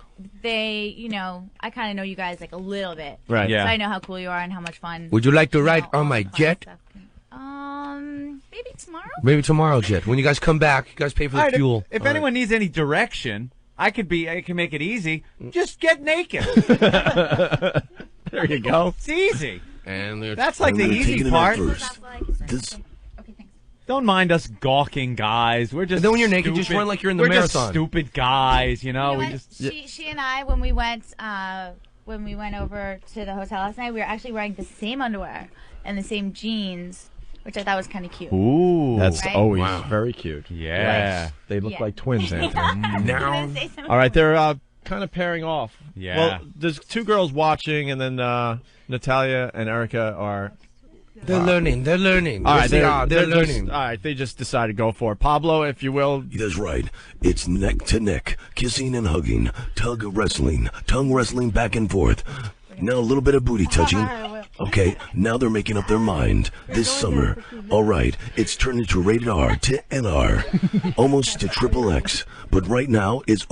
they, you know, I kind of know you guys like a little bit. Right. Yeah. So I know how cool you are and how much fun. Would you like to ride all on my the fun jet? stuff can- maybe tomorrow. Maybe tomorrow, Jet. When you guys come back, you guys pay for the All right, fuel. if All right. anyone needs any direction, I can make it easy. Just get naked. There you go. It's easy. And they're That's like the I'm gonna take easy it in part. first. That's what I can say. This Okay, thanks. Don't mind us gawking guys. We're just And then when you're naked, stupid. just run like you're in the We're marathon. Just stupid guys, you know. You know We what? just She and I when we went over to the hotel last night, we were actually wearing the same underwear and the same jeans, which I thought was kind of cute. ooh. That's Right? always very cute. yeah. They look Yeah. like twins, Anthony. Now, All right, they're kind of pairing off. Yeah. Well, there's two girls watching, and then Natalia and Erica are. They're learning. They're learning. All right, Yes, they are. They're just- learning. all right, they just decided to go for it. Pablo, if you will. That's right. It's neck to neck, kissing and hugging, tongue wrestling back and forth. Now a little bit of booty touching. Okay, now they're making up their mind. This summer, all right, it's turned into rated R to NR, almost to triple X. But right now, it's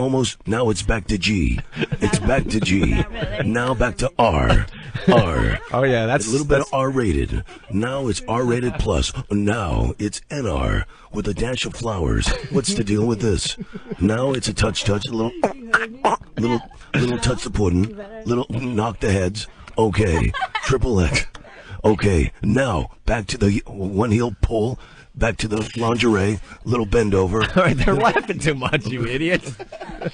back to G. It's back to G. Now back to R. R. Oh yeah, that's A little bit of R-rated. Now it's R-rated plus. Now it's NR with a dash of flowers. What's the deal with this? Now it's a touch, a little little touch the pudding, little knock the heads. Okay, triple X. Okay, now back to the one heel pull. Back to the lingerie, little bend over. All right, they're laughing too much, you idiots.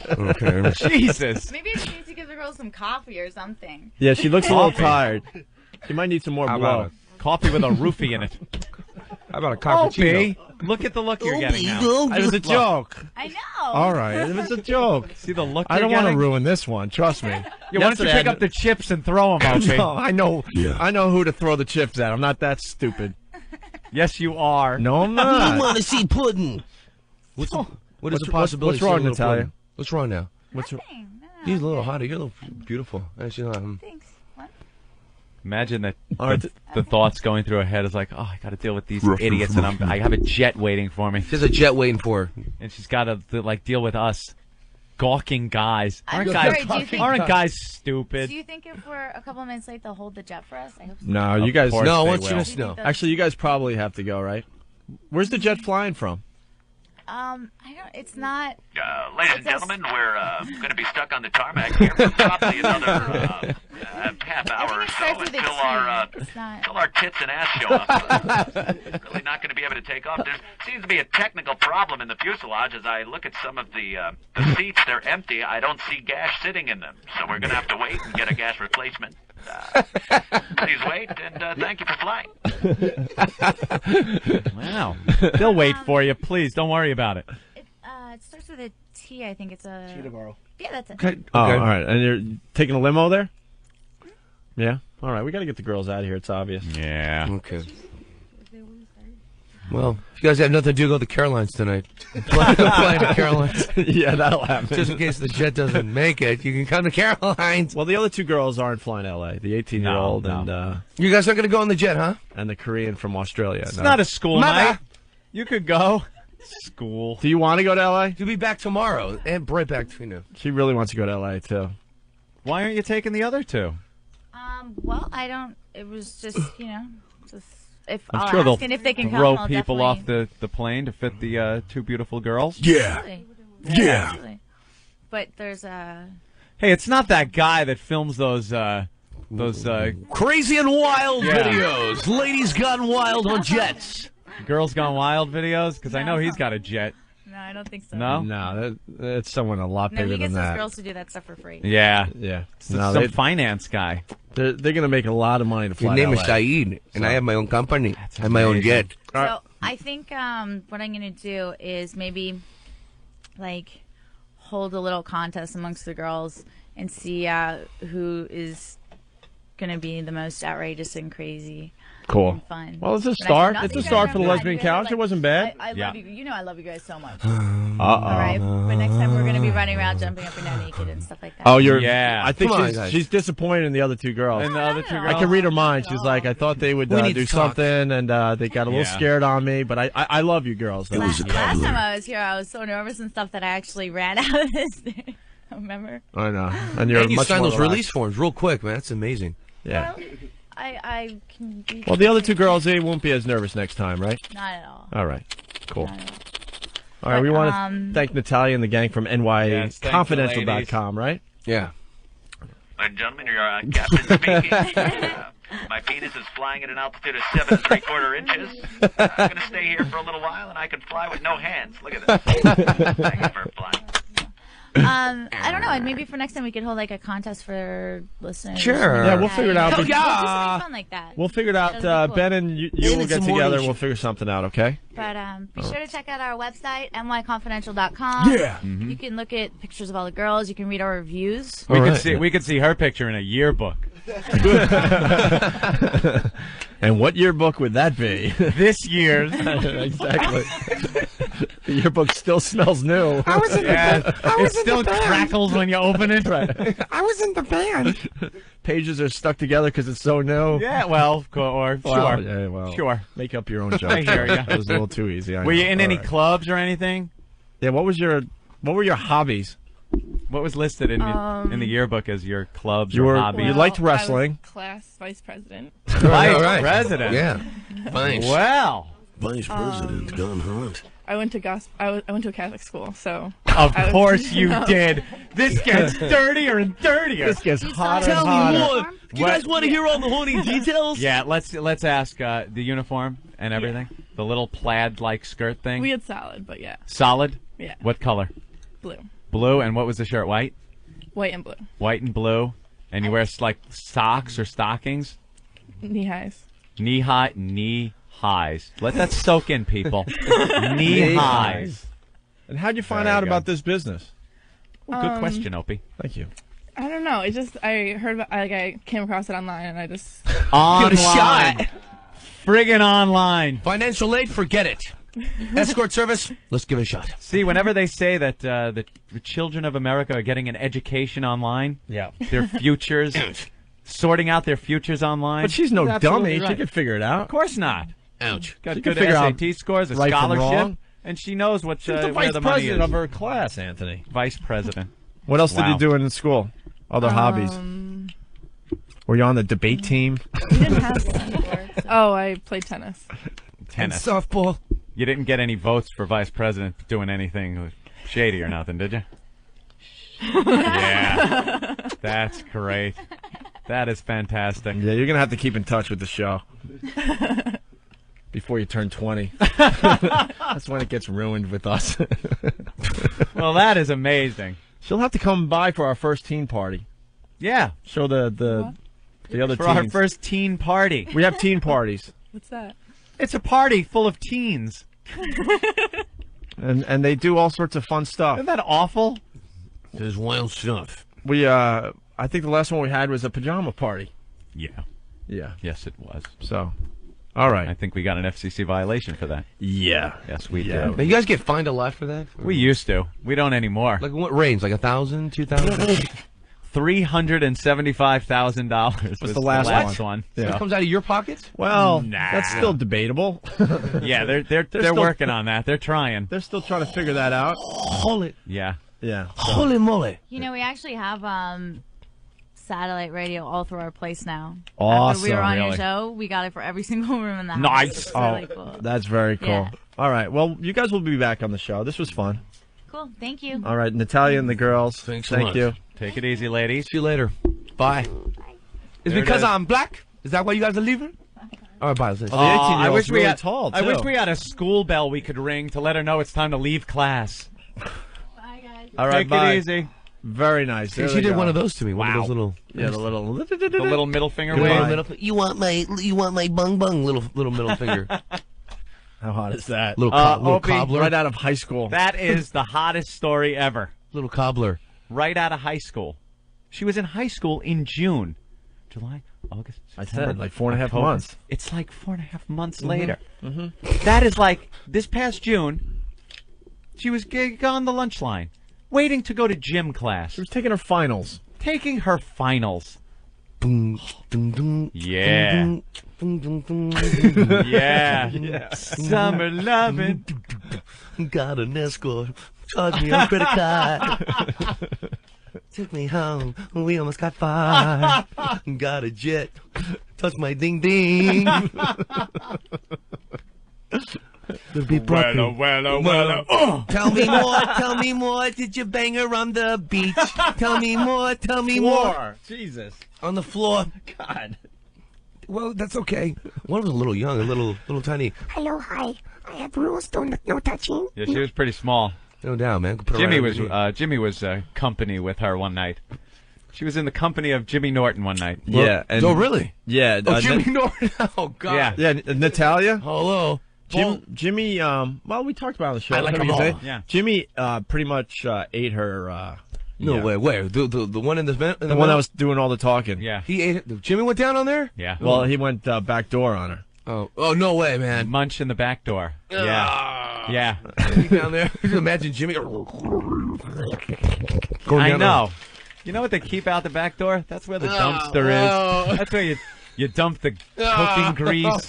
Okay. Jesus. Maybe she needs to give the girl some coffee or something. Yeah, she looks a little tired. She might need some more How blow. about coffee with a roofie in it? How about a cappuccino? Opie, look at the look you're getting now. It was a joke. I know. All right, it was a joke. See the look I don't you're want to getting? ruin this one. Trust me. Yeah, why don't you Yesterday, pick up the chips and throw them, Opie? No, I know. Yeah. I know who to throw the chips at. I'm not that stupid. Yes, you are. No, I'm We not. want to see pudding. What is What's- the possibility? what's wrong, of seeing a little Natalia? pudding? What's wrong now? What's Nothing. No, He's a little hotter. You're a little beautiful. Thanks. What? Imagine that All right. the thoughts going through her head is like, oh, I got to deal with these idiots, and I have a jet waiting for me, There's a jet waiting for her. and she's got to like deal with us gawking guys. I'm Aren't sorry, guys? do you think- Aren't guys stupid? Do you think if we're a couple minutes late, they'll hold the jet for us? I hope so. No, you guys. course No, they once you will. just know. Actually, you guys probably have to go, right? Where's the jet flying from? I don't. It's not. Ladies and gentlemen, we're going to be stuck on the tarmac here for probably another half hour or Everything so starts with a until T. It's not. until our tits and ass show up. Really not going to be able to take off. There seems to be a technical problem in the fuselage. As I look at some of the seats, they're empty. I don't see gas sitting in them, so we're going to have to wait and get a gas replacement. Please wait, and thank you for flying. Wow. They'll wait for you. Please, don't worry about it. It starts with a T. I think it's a. Teterboro. Yeah, that's it. Okay. Oh, Okay. all right. And you're taking a limo there? Yeah. All right. We got to get the girls out of here. It's obvious. Yeah. Okay. Well, if you guys have nothing to do, go to the Carolines tonight. Fly to Carolines. Yeah, that'll happen. Just in case the jet doesn't make it, you can come to Carolines. Well, the other two girls aren't flying to L.A. The 18-year-old No. You guys aren't going to go on the jet, huh? and the Korean from Australia. It's No. not a school Mother. night. You could go. School. Do you want to go to L.A.? You'll be back tomorrow and right back to you. She really wants to go to L.A. too. Why aren't you taking the other two? Well, I don't. It was just, just if I'm I'll sure ask, they'll and if they can come, throw I'll people definitely- off the plane to fit the two beautiful girls. Yeah. Absolutely. Yeah. Absolutely. But there's a. Hey, it's not that guy that films those Crazy and wild Yeah. videos. Ladies gone wild on jets. Girls Gone Wild videos, because I know he's got a jet. No, I don't think so. No? No, it's someone a lot No, bigger he gets than those that. girls to do that stuff for free. Yeah. Yeah. Some No, finance guy. they're going to make a lot of money to fly Your name to is LA. Saeed, and I have my own company. That's I have my own amazing. jet. So I think what I'm gonna do is maybe like hold a little contest amongst the girls and see who is gonna be the most outrageous and crazy. Cool. And fun. Well, it's a And I start. think It's a nothing start better for the than lesbian that. You guys are couch. It wasn't bad. I Yeah. love you. I love you guys so much. Uh-oh. All right, but next time we're gonna be running around, jumping up and down naked and stuff like that. Oh, you're. Yeah. I think Come on, guys. she's disappointed in the other two girls. And the other two girls. I can read her mind. She's like, I thought they would We need do to talk. something, and they got a little Yeah. scared on me. But I love you girls. Though. It was a Last time cobbler. I was here, I was so nervous and stuff that I actually ran out of this thing. Remember? I know. And you're And you much signed more those relaxed. release forms real quick, man. That's amazing. Yeah. Well, I can be. Well, the other two girls, they won't be as nervous next time, right? Not at all. All right. Cool. Not at all. All right. But, We want to thank Natalia and the gang from Yes, thank you, NYConfidential.com, right? Yeah. Ladies and gentlemen, your captain speaking. My penis is flying at an altitude of 7 3/4 inches. I'm going to stay here for a little while, and I can fly with no hands. Look at this. Thank you for flying. I don't know. Maybe for next time we could hold like a contest for listeners. Sure. Yeah, we'll figure it out. We'll But- just something fun like that. We'll figure it out. That'll be cool. Ben and you And will it's get a together morning and we'll figure something out, okay? But be sure to check out our website, nyconfidential.com. Yeah. You can look at pictures of all the girls. You can read our reviews. We All could right. see her picture in a yearbook. And what yearbook would that be? This year's. Exactly. The yearbook still smells new. I was in the It still crackles when you open it. I was in the band. Pages are stuck together because it's so new. Yeah, well, Well, sure. yeah, well, Sure. Make up your own joke. I hear ya. That was a little too easy. I Were you know. in All any right. clubs or anything? Yeah. What were your hobbies? What was listed in the yearbook as your clubs You or were- hobbies? you liked wrestling. I was class vice president. Vice All right. president. Yeah. Nice. Well, Vice President's gone hot. I went to I went to a Catholic school, so Of course you did. This gets dirtier and dirtier. This gets hotter and Tell me hotter. more. Do you guys want to hear all the horny details? Yeah, let's ask the uniform and everything. The little plaid-like skirt thing. We had salad, but yeah. Solid? Yeah. What color? Blue. Blue, and what was the shirt? White? White and blue. White and blue. And you wear like socks or stockings? Knee highs. Knee highs. Let that soak in, people. Knee highs. And how'd you find There you out go. about this business? Good question, Opie. Thank you. I don't know. It just I heard about, I came across it online and I just Online. Give it a shot. Friggin' online. Financial aid, forget it. Escort service, let's give it a shot. See, whenever they say that the children of America are getting an education online, their futures, sorting out their futures online. But she's no That's absolutely dummy. She right. could figure it out. Of course not. Ouch. Got She good can figure out SAT scores, a right from scholarship, wrong. and she knows what She's the where vice the money president is. of her class, Anthony. Vice president. What else did Wow. you do in school? Other hobbies? Were you on the debate team? we didn't have one. Oh, I played tennis. Tennis. And softball. You didn't get any votes for vice president doing anything shady or nothing, did you? Yeah. That's great. That is fantastic. Yeah, you're going to have to keep in touch with the show. Before you turn 20. That's when it gets ruined with us. Well, that is amazing. She'll have to come by for our first teen party. Yeah. Show the other For teens. our first teen party. We have teen parties. What's that? It's a party full of teens. And they do all sorts of fun stuff. Isn't that awful? There's wild stuff. We I think the last one we had was a pajama party. Yeah. Yeah. Yes, it was. So, all right. I think we got an FCC violation for that. Yeah. Yes, we Yeah. do. Now, you guys get fined a lot for that? We used to. We don't anymore. Like what range? Like 1,000, 2,000? $375,000 was the last one. Yeah. That comes out of your pockets? Well, Nah. that's still debatable. Yeah, they're still- working on that. They're trying. They're still trying to figure that out. Holy, Yeah. Yeah. holy moly. You know, we actually have satellite radio all through our place now. Awesome. After we were on your Really? show, we got it for every single room in the house. Nice. It's really cool. That's very cool. Yeah. All right. Well, you guys will be back on the show. This was fun. Cool. Thank you. All right, Natalia and the girls. Thanks so Thank much. you. Take it easy, ladies. See you later. Bye. Is There it because it is. I'm black? Is that why you guys are leaving? All right, bye. Oh, the 18-year-old's I wish we really had. tall, I wish too. we had a school bell we could ring to let her know it's time to leave class. Bye, guys. All right, Take bye. it easy. Very nice. There She they did go. one of those to me. One of Wow. those little. Yeah, the little. The little middle finger Goodbye. wave. Middle, you want my bung bung little middle finger. How hot is that? Little, little Opie, cobbler. Right out of high school. That is the hottest story ever. Little cobbler. Right out of high school. She was in high school in June. July, August, I September, said, like 4.5 October. months. It's like 4.5 months later. That is like this past June. She was on the lunch line, waiting to go to gym class, She was taking her finals. taking her finals. Boom, dum, dum, Yeah. dum, dum, dum, dum, dum. Yeah. Summer loving. Got an escort. Charged me on credit card. Took me home. We almost got fired. Got a jet. Touched my ding ding. It'll be broken. well. Tell me more. Tell me more. Did you bang her on the beach? Tell me more. Tell me more. Jesus. On the floor. God. Well, that's okay. One was a little young, a little tiny. Hello, hi. I have rules. No touching. Yeah, she was pretty small. No doubt, man. Could put her Jimmy right was underneath. Jimmy was company with her one night. She was in the company of Jimmy Norton one night. Yeah. And, Oh, really? Yeah. Oh, Jimmy Norton. Oh, God. Yeah. Yeah, Natalia. Hello. Jimmy, well, we talked about it on the show. I like What them do you all. say? Yeah. Jimmy pretty much ate her. No yeah. way. Where? The one in the vent? The one that was doing all the talking. Yeah. He ate it. Jimmy went down on there? Yeah. Well, he went back door on her. Oh, no way, man. Munch in the back door. Yeah. Yeah. He down there. You can imagine Jimmy. I know. You know what they keep out the back door? That's where the dumpster is. That's where You dump the cooking grease.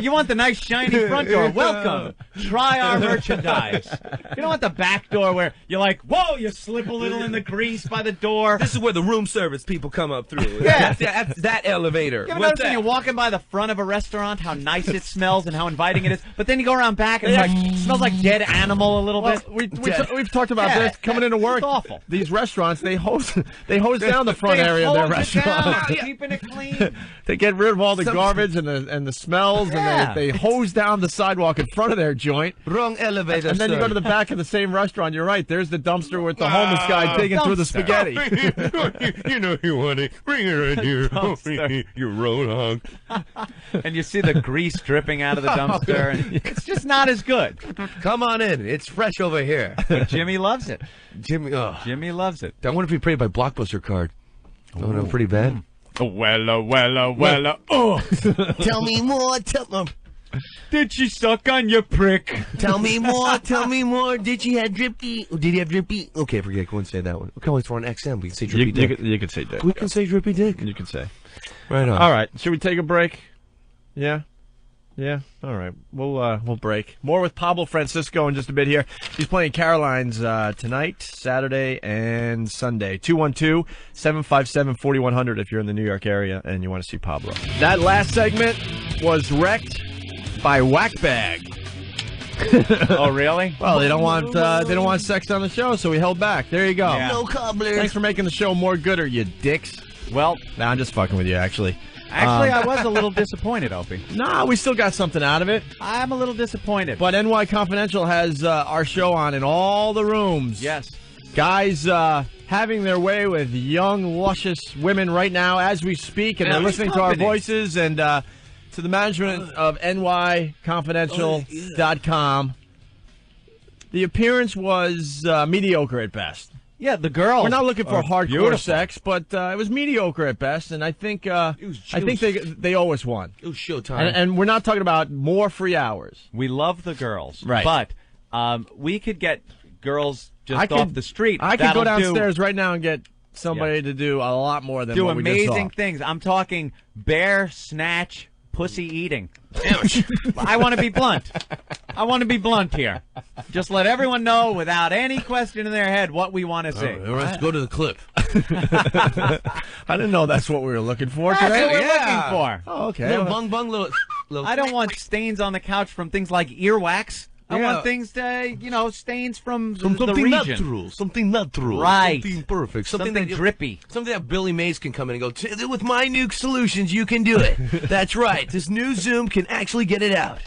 You want the nice shiny front door. Welcome. Try our merchandise. You don't want the back door where you're like, whoa, you slip a little in the grease by the door. This is where the room service people come up through. Yeah. That's that elevator. You ever notice when you're walking by the front of a restaurant how nice it smells and how inviting it is, but then you go around back and it smells like dead animal a little bit? We've talked about this coming into work. It's awful. These restaurants, they hose down the front area of their restaurant. Keeping it clean. They get rid of all the garbage and the smells, and they hose down the sidewalk in front of their joint. Wrong elevator. And then you go to the back of the same restaurant. You're right. There's the dumpster with the homeless guy digging through the spaghetti. You know you want it. Bring it right here. You roadhog. And you see the grease dripping out of the dumpster. And it's just not as good. Come on in. It's fresh over here. But Jimmy loves it. Jimmy loves it. I wonder if he paid by Blockbuster card. Oh, no, pretty bad. Well. Oh. Tell me more. Did she suck on your prick? Tell me more. Did she have drippy? Did he have drippy? Okay, forget. Go and say that one. We can always throw an XM. We can say drippy dick. You can say dick. We can say drippy dick. You can say. Right on. All right. Should we take a break? Yeah. All right. We'll break. More with Pablo Francisco in just a bit here. He's playing Caroline's tonight, Saturday, and Sunday. 212-757-4100 if you're in the New York area and you want to see Pablo. That last segment was wrecked by Whackbag. Oh, really? Well, they don't want sex on the show, so we held back. There you go. Yeah. No cobblers. Thanks for making the show more gooder, you dicks. Well, I'm just fucking with you, actually. I was a little disappointed, Opie. Nah, we still got something out of it. I'm a little disappointed. But NY Confidential has our show on in all the rooms. Yes. Guys having their way with young, luscious women right now as we speak, and they're listening to our voices and to the management of nyconfidential.com. The appearance was mediocre at best. Yeah, the girls. We're not looking for hardcore beautiful. sex, but it was mediocre at best, and I think they owe us one. It was showtime. And we're not talking about more free hours. We love the girls, right? But we could get girls just off the street. I could go downstairs right now and get somebody to do a lot more than what we just saw. Do amazing things. I'm talking bear snatch, pussy eating. I want to be blunt. Here. Just let everyone know without any question in their head what we want to see. Right, let's go to the clip. I didn't know that's what we were looking for That's today. what we're looking for. Oh, okay. Little bung, little. I don't want stains on the couch from things like earwax. I want things to, stains from the region. Natural, something natural. Right. Something perfect. Something drippy. Something that Billy Mays can come in and go, with my new solutions, you can do it. That's right. This new Zoom can actually get it out.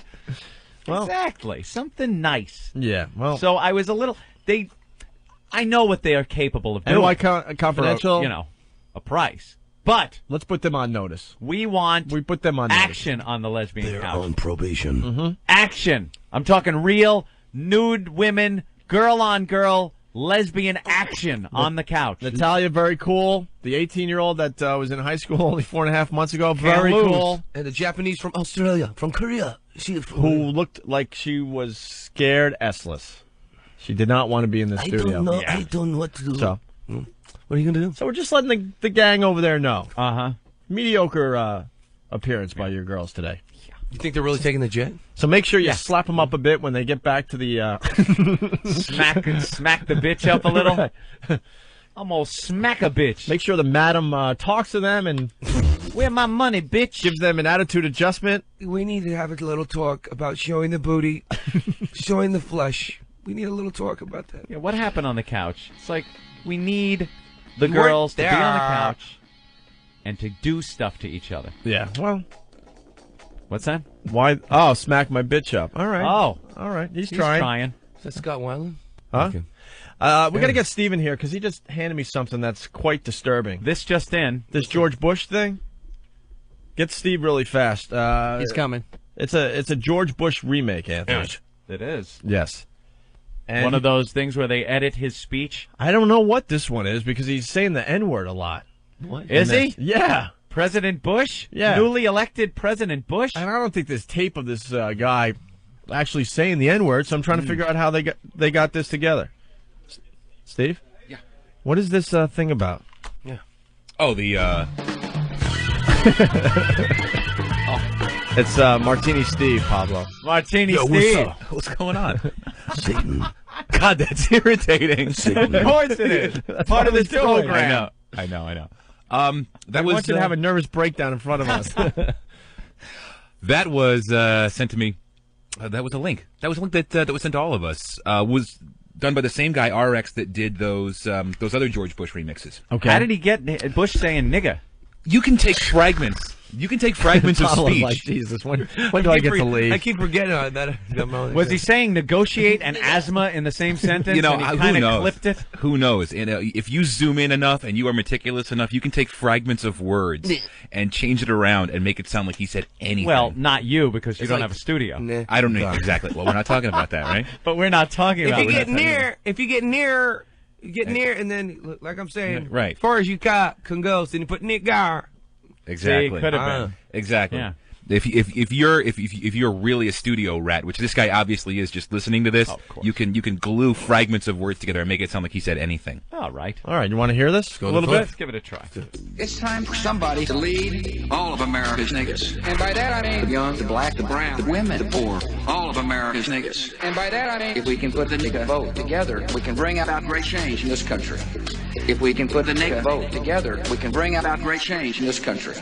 Well, exactly. Something nice. Yeah, well. So I was a little... I know what they are capable of doing. NY Confidential. For a price. But let's put them on notice. We put them on action on the lesbian They're couch. on probation. Mm-hmm. Action. I'm talking real, nude women, girl-on-girl, lesbian action on the couch. Natalia, very cool. The 18-year-old that was in high school only 4.5 months ago, very cool. And the Japanese from Australia, from Korea. Who looked like she was scared S-less. She did not want to be in the studio. I don't know. I don't know what to do. So, what are you going to do? So we're just letting the gang over there know. Uh-huh. Mediocre appearance by your girls today. You think they're really taking the jet? So make sure you slap them up a bit when they get back to the... Smack the bitch up a little. I'm gonna smack a bitch. Make sure the madam talks to them and... Where my money, bitch? Gives them an attitude adjustment. We need to have a little talk about showing the booty, showing the flesh. We need a little talk about that. Yeah, what happened on the couch? It's like we need the girls to be on the couch and to do stuff to each other. Yeah, well... What's that? Why? Oh, smack my bitch up. All right. Oh. All right. He's trying. Is that Scott Weiland? Huh? Okay. We got to get Steven here because he just handed me something that's quite disturbing. This just in. This George Bush thing. Get Steve really fast. He's coming. It's a George Bush remake, Anthony. Yes. It is. Yes. And one of those things where they edit his speech. I don't know what this one is because he's saying the N-word a lot. What? Is he? Yeah. President Bush? Yeah. Newly elected President Bush? And I don't think there's tape of this guy actually saying the N-word, so I'm trying to figure out how they got this together. Steve? Yeah. What is this thing about? Yeah. Oh, the It's Martini Steve, Pablo. Martini Yo, Steve. What's going on? Satan. God, that's irritating. Satan. Of course it is. That's part of this program. I know. I want you to have a nervous breakdown in front of us. That was sent to me. That was a link. That was a link that was sent to all of us. Was done by the same guy, RX, that did those other George Bush remixes. Okay. How did he get Bush saying nigga? You can take fragments. You can take fragments of Pablo's speech. like, Jesus, when do I get to leave? I keep forgetting that. Was he saying negotiate and asthma in the same sentence? You know, and he who kind of knows? clipped it? Who knows? And, if you zoom in enough and you are meticulous enough, you can take fragments of words and change it around and make it sound like he said anything. Well, not you, because you don't have a studio. I don't know exactly. Well, we're not talking about that, right? But we're not talking about If you get near, and then, like I'm saying, right. As far as you can go, then you put Nick Gar. Exactly. Could have been. Exactly. Yeah. If you're really a studio rat, which this guy obviously is, just listening to this, you can glue fragments of words together and make it sound like he said anything. All right. You want to hear this? A little bit. Let's give it a try. It's time for somebody to lead all of America's niggas. And by that I mean the young, the black, the brown, the women, the poor, all of America's niggas. And by that I mean if we can put the nigga vote together, we can bring about great change in this country. If we can put the nigga vote together, we can bring about great change in this country.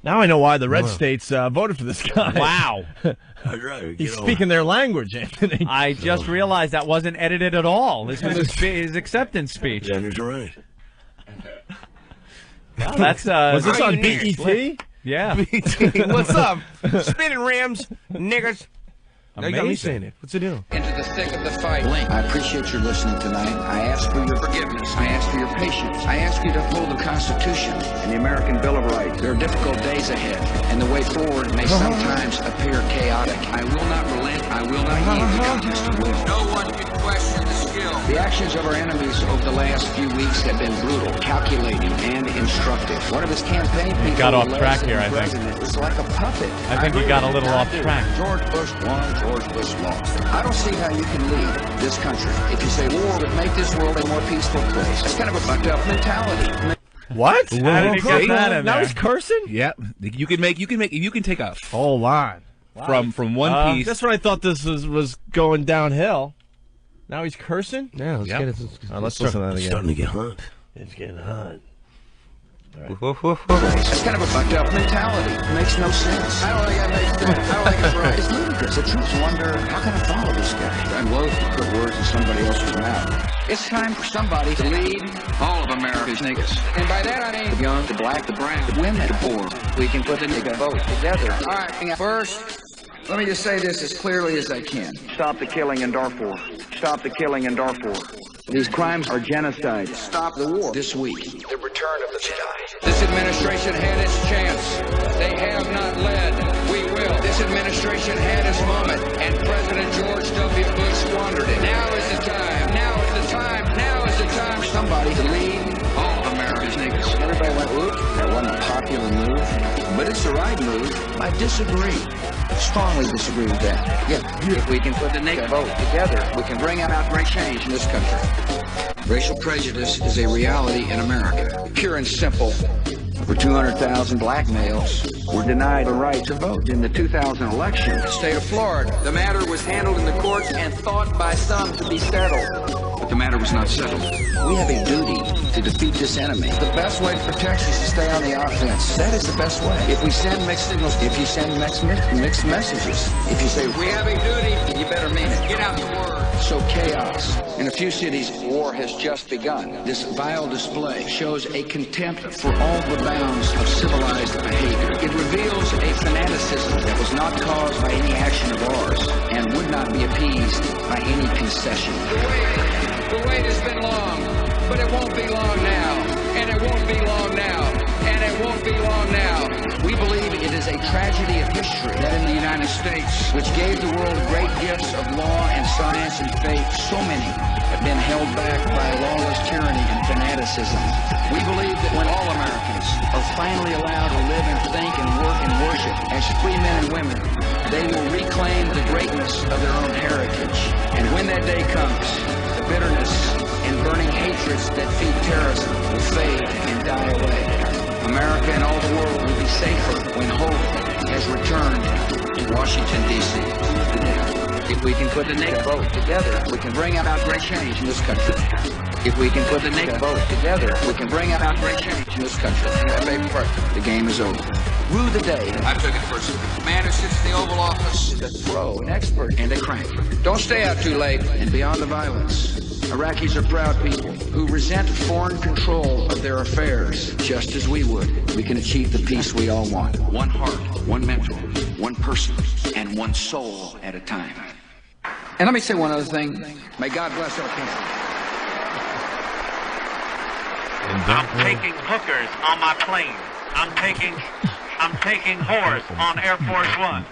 Now I know why the red states voted for this guy. Wow. He's speaking their language, Anthony. I just realized that wasn't edited at all. This was his acceptance speech. Jenner's right. Well, that's was this on BET? Yeah. BET. What's up? Spinning rims, niggers. Now you got me saying it. What's the deal? Into the thick of the fight. I appreciate your listening tonight. I ask for your forgiveness. I ask for your patience. I ask you to uphold the Constitution and the American Bill of Rights. There are difficult days ahead, and the way forward may sometimes appear chaotic. I will not relent. I will not yield to communist will. No one can question the skill. The actions of our enemies over the last few weeks have been brutal, calculating, and instructive. One of his campaign people got off track here, I think. It's like a puppet. I think you got a little off track. George Bush won. George Bush lost. I don't see how you can lead this country if you say war would make this world a more peaceful place. It's kind of a fucked up mentality. What? How did he get that in now there? he's cursing? Yeah. You can take a whole line from one piece. That's what I thought this was going downhill. Now he's cursing? Yeah, let's get it. Let's listen to that again. It's starting to get hot. It's getting hot. It's kind of a fucked up mentality. It makes no sense. I don't think that makes sense. I don't think it's right. It's ludicrous. The troops wonder, how can I follow this guy? I'm loath to put words in somebody else's mouth. It's time for somebody to lead all of America's niggas. And by that I mean the young, the black, the brown, the women, the poor. We can put the nigga vote together. All right, first, let me just say this as clearly as I can. Stop the killing in Darfur. Stop the killing in Darfur. These crimes are genocide. Stop the war this week. The return of the Jedi. This administration had its chance. They have not led. We will. This administration had its moment, and President George W. Bush squandered it. Now is the time. Now is the time. Now is the time for somebody to lead all of America's niggas. Everybody went, oop, that wasn't a popular move, but it's the right move. I disagree. Strongly disagree with that. Yeah, if we can put the nigga vote together, we can bring about great change in this country. Racial prejudice is a reality in America. Pure and simple. For 200,000 black males were denied the right to vote in the 2000 election. The state of Florida. The matter was handled in the courts and thought by some to be settled. But the matter was not settled. We have a duty to defeat this enemy. The best way to protect is to stay on the offense. That is the best way. If we send mixed signals, if you send mixed messages, if you say, we have a duty, you better mean it. Get out the word. So chaos. In a few cities, war has just begun. This vile display shows a contempt for all the bounds of civilized behavior. It reveals a fanaticism that was not caused by any action of ours and would not be appeased by any concession. The wait has been long, but it won't be long now, and it won't be long now, and it won't be long now. We believe it is a tragedy of history that in the United States, which gave the world great gifts of law and science and faith, so many have been held back by lawless tyranny and fanaticism. We believe that when all Americans are finally allowed to live and think and work and worship as free men and women, they will reclaim the greatness of their own heritage. And when that day comes, the bitterness and burning hatreds that feed terrorism will fade and die away. America and all the world will be safe If we can put the naked vote together, we can bring about great change in this country. If we can put the naked vote together, we can bring about great change in this country. The game is over. Rue the day. I took it personally. The man who sits in the Oval Office is a pro, an expert, and a crank. Don't stay out too late. And beyond the violence, Iraqis are proud people who resent foreign control of their affairs, just as we would. We can achieve the peace we all want. One heart, one mentor, one person, and one soul at a time. And let me say one other thing. May God bless our country. I'm taking hookers on my plane. I'm taking whores on Air Force One.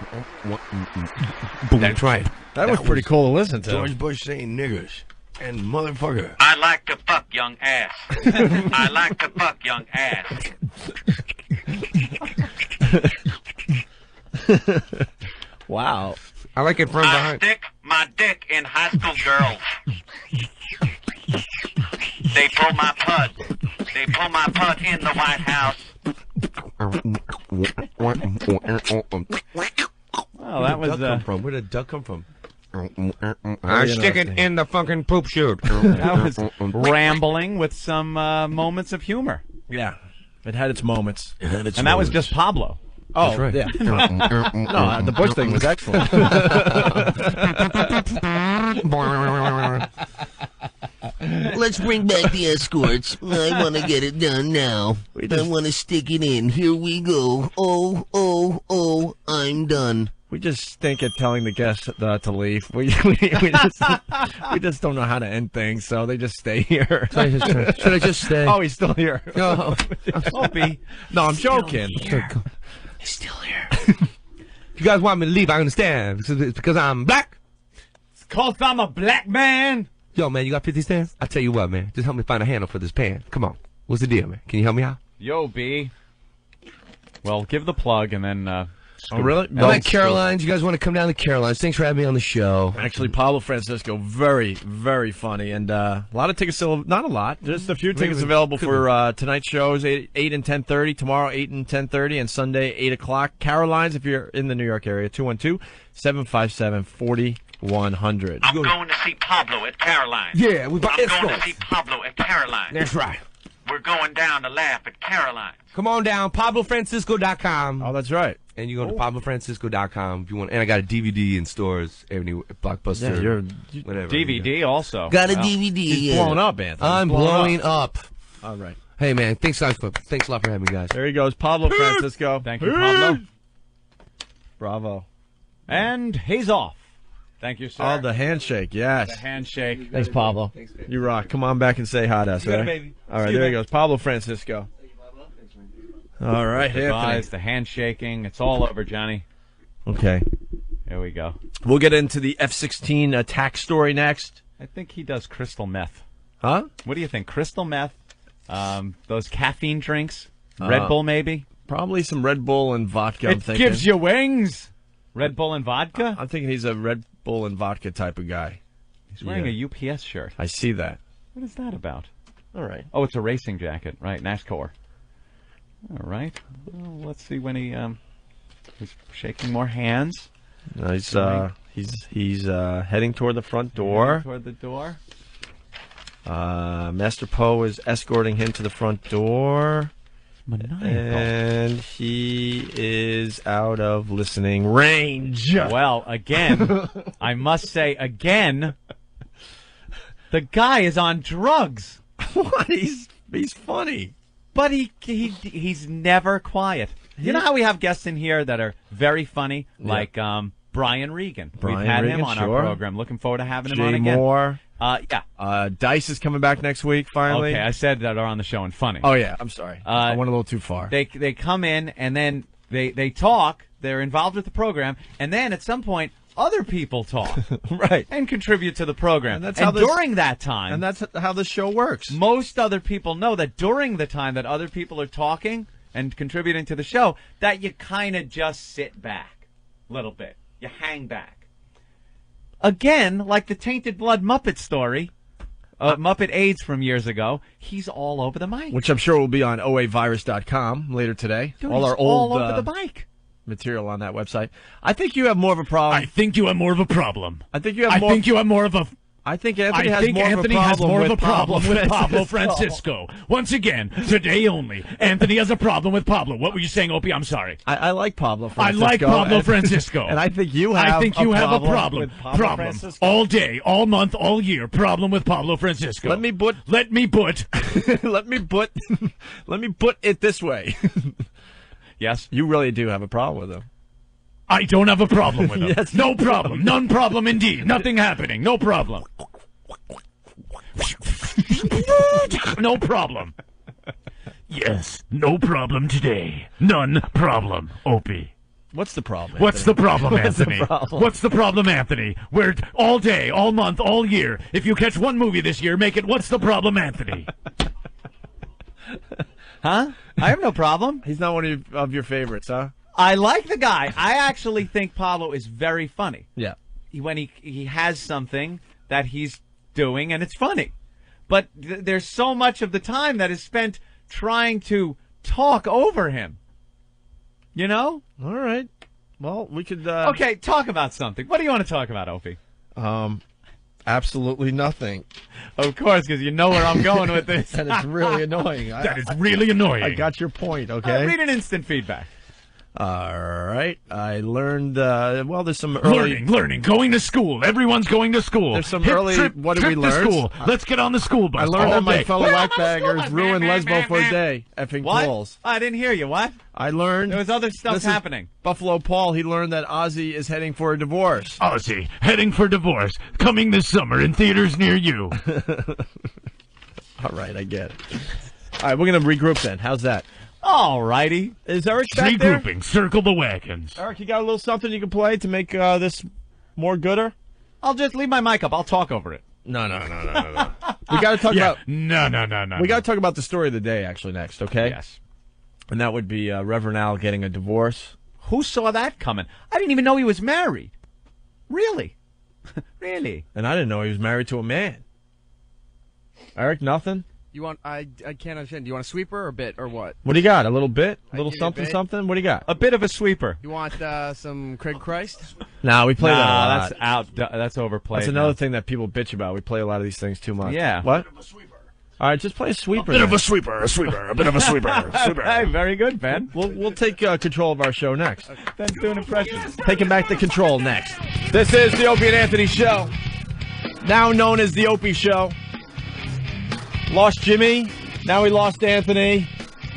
That's right. That was pretty cool to listen to. George Bush saying niggers and motherfucker. I like to fuck young ass. I like to fuck young ass. Wow. I like it from I behind. stick my dick in high school girls. They pull my pud. They pull my pud in the White House. Well, that was. Where did duck come from? I stick it in the fucking poop chute. That was rambling with some moments of humor. Yeah, it had its moments. And that was just Pablo. Oh, That's right. Yeah. No, the Bush thing was excellent. Let's bring back the escorts. I want to get it done now. I want to stick it in. Here we go. Oh, oh, oh, I'm done. We just stink at telling the guests to leave. We just don't know how to end things, so they just stay here. Should I just stay? Oh, he's still here. No, Opie. No, I'm joking. He's still here. If you guys want me to leave, I understand. It's because I'm black. It's cause I'm a black man. Yo, man, you got 50 cents? I'll tell you what, man. Just help me find a handle for this pan. Come on. What's the deal, man? Can you help me out? Yo, B. Well, give the plug and then... Oh, really? I'm at Caroline's. You guys want to come down to Caroline's? Thanks for having me on the show. Actually, Pablo Francisco, very, very funny. And a lot of tickets still, not a lot, just a few tickets available for tonight's shows, 8 and 10:30, tomorrow 8 and 10:30, and Sunday 8 o'clock. Caroline's, if you're in the New York area, 212-757-4100. I'm going to see Pablo at Caroline's. Yeah, I'm going to see Pablo at Caroline's. That's right. We're going down to laugh at Caroline's. Come on down, PabloFrancisco.com. Oh, that's right. And you go to PabloFrancisco.com if you want. And I got a DVD in stores, every Blockbuster, whatever. DVD also. Got a DVD. He's blowing up, Anthony. I'm blowing up. All right. Hey, man, thanks a lot for having me, guys. There he goes, Pablo Francisco. Thank you, Pablo. Bravo. And he's off. Thank you, sir. Oh, the handshake, yes. The handshake. Thanks, Pablo. Thanks, you rock. Come on back and say hi to us, You got it, right? baby. All right, See you, there he man. goes, Pablo Francisco. All right, Goodbyes, the handshaking. It's all over, Johnny. Okay. Here we go. We'll get into the F-16 attack story next. I think he does crystal meth. Huh? What do you think? Crystal meth? Those caffeine drinks? Red Bull, maybe? Probably some Red Bull and vodka, I'm It thinking. gives you wings. Red Bull and vodka? I'm thinking he's a Red Bull and vodka type of guy. He's wearing a UPS shirt. I see that. What is that about? All right. Oh, it's a racing jacket. Right, NASCAR. All right. Well, let's see when he's shaking more hands. No, he's heading toward the front door. Heading toward the door. Master Poe is escorting him to the front door. Maniacal. And he is out of listening range. Well, again, I must say again, the guy is on drugs. What? He's funny. But he's never quiet. You know how we have guests in here that are very funny, like Brian Regan. We've had him on our program. Looking forward to having him on again. Moore. Yeah. Dice is coming back next week, finally. Okay, I said that are on the show and funny. Oh, yeah, I'm sorry. I went a little too far. They come in, and then they talk. They're involved with the program, and then at some point, other people talk. Right. And contribute to the program. And that's and how this, during that time... And that's how the show works. Most other people know that during the time that other people are talking and contributing to the show, that you kind of just sit back a little bit. You hang back. Again, like the Tainted Blood Muppet story, Muppet AIDS from years ago, he's all over the mic. Which I'm sure will be on oavirus.com later today. Dude, all he's our old, all over the mic. material on that website. I think you have more of a problem. I think you have more of a problem. I think you have more. I think you have more of a. I think Anthony has more more of a problem with Pablo Francisco. Once again, today only, Anthony has a problem with Pablo. What were you saying, Opie? I'm sorry. I like Pablo Francisco. I like Pablo Francisco. And I think you have a problem. with Pablo Francisco. All day, all month, all year. Problem with Pablo Francisco. Let me put let me put it this way. Yes. You really do have a problem with him. I don't have a problem with him. Yes. No problem. None problem indeed. Nothing happening. No problem. No problem. Yes, no problem today. None problem, Opie. What's the problem, Anthony? What's the problem, Anthony? What's the problem? What's the problem, Anthony? We're all day, all month, all year. If you catch one movie this year, make it What's the Problem, Anthony? Huh? I have no problem. He's not one of your favorites, huh? I like the guy. I actually think Pablo is very funny. Yeah. When he has something that he's doing, and it's funny. But there's so much of the time that is spent trying to talk over him. You know? All right. Well, we could... Okay, talk about something. What do you want to talk about, Opie? Absolutely nothing. Of course, because you know where I'm going with this. That is really annoying. That is really annoying. I got your point, okay? Read an instant feedback. All right. I learned, well, there's some early... Learning, going to school. Everyone's going to school. There's some early... what did we learn? School. Let's get on the school bus. I learned that my day. fellow whackbaggers ruined Lesbo for a day. Effing What? Qualls. I didn't hear you. What? I learned... There was other stuff happening. Buffalo Paul, he learned that Ozzy is heading for a divorce. Ozzy, heading for divorce. Coming this summer in theaters near you. All right, I get it. All right, we're going to regroup then. How's that? All righty. Is Eric back there? Regrouping. Circle the wagons. Eric, you got a little something you can play to make this more gooder? I'll just leave my mic up. I'll talk over it. No. We got to talk about... No. We got to talk about the story of the day, actually, next, okay? Yes. And that would be Reverend Al getting a divorce. Who saw that coming? I didn't even know he was married. Really? Really? And I didn't know he was married to a man. Eric, nothing? You want? I can't understand. Do you want a sweeper or a bit or what? What do you got? A little bit? A I little give you a something, bit. something? What do you got? A bit of a sweeper. You want some Craig Christ? No, we play that a lot. That's out. That's overplayed. That's another thing that people bitch about. We play a lot of these things too much. Yeah. What? All right, just play a sweeper. A bit of a sweeper, a bit of a sweeper. Hey, very good, Ben. We'll take control of our show next. Ben's doing impressions. Taking back the control next. This is the Opie and Anthony Show, now known as the Opie Show. Lost Jimmy, now we lost Anthony,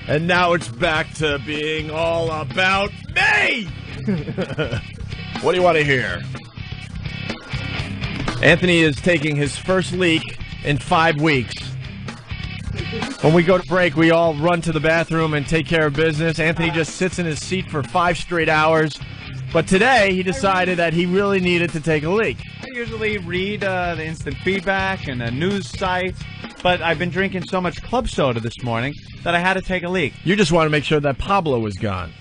and now it's back to being all about me. What do you want to hear? Anthony is taking his first leak in 5 weeks. When we go to break, we all run to the bathroom and take care of business. Anthony just sits in his seat for 5 straight hours. But today, he decided that he really needed to take a leak. I usually read the instant feedback and the news sites, but I've been drinking so much club soda this morning that I had to take a leak. You just want to make sure that Pablo was gone.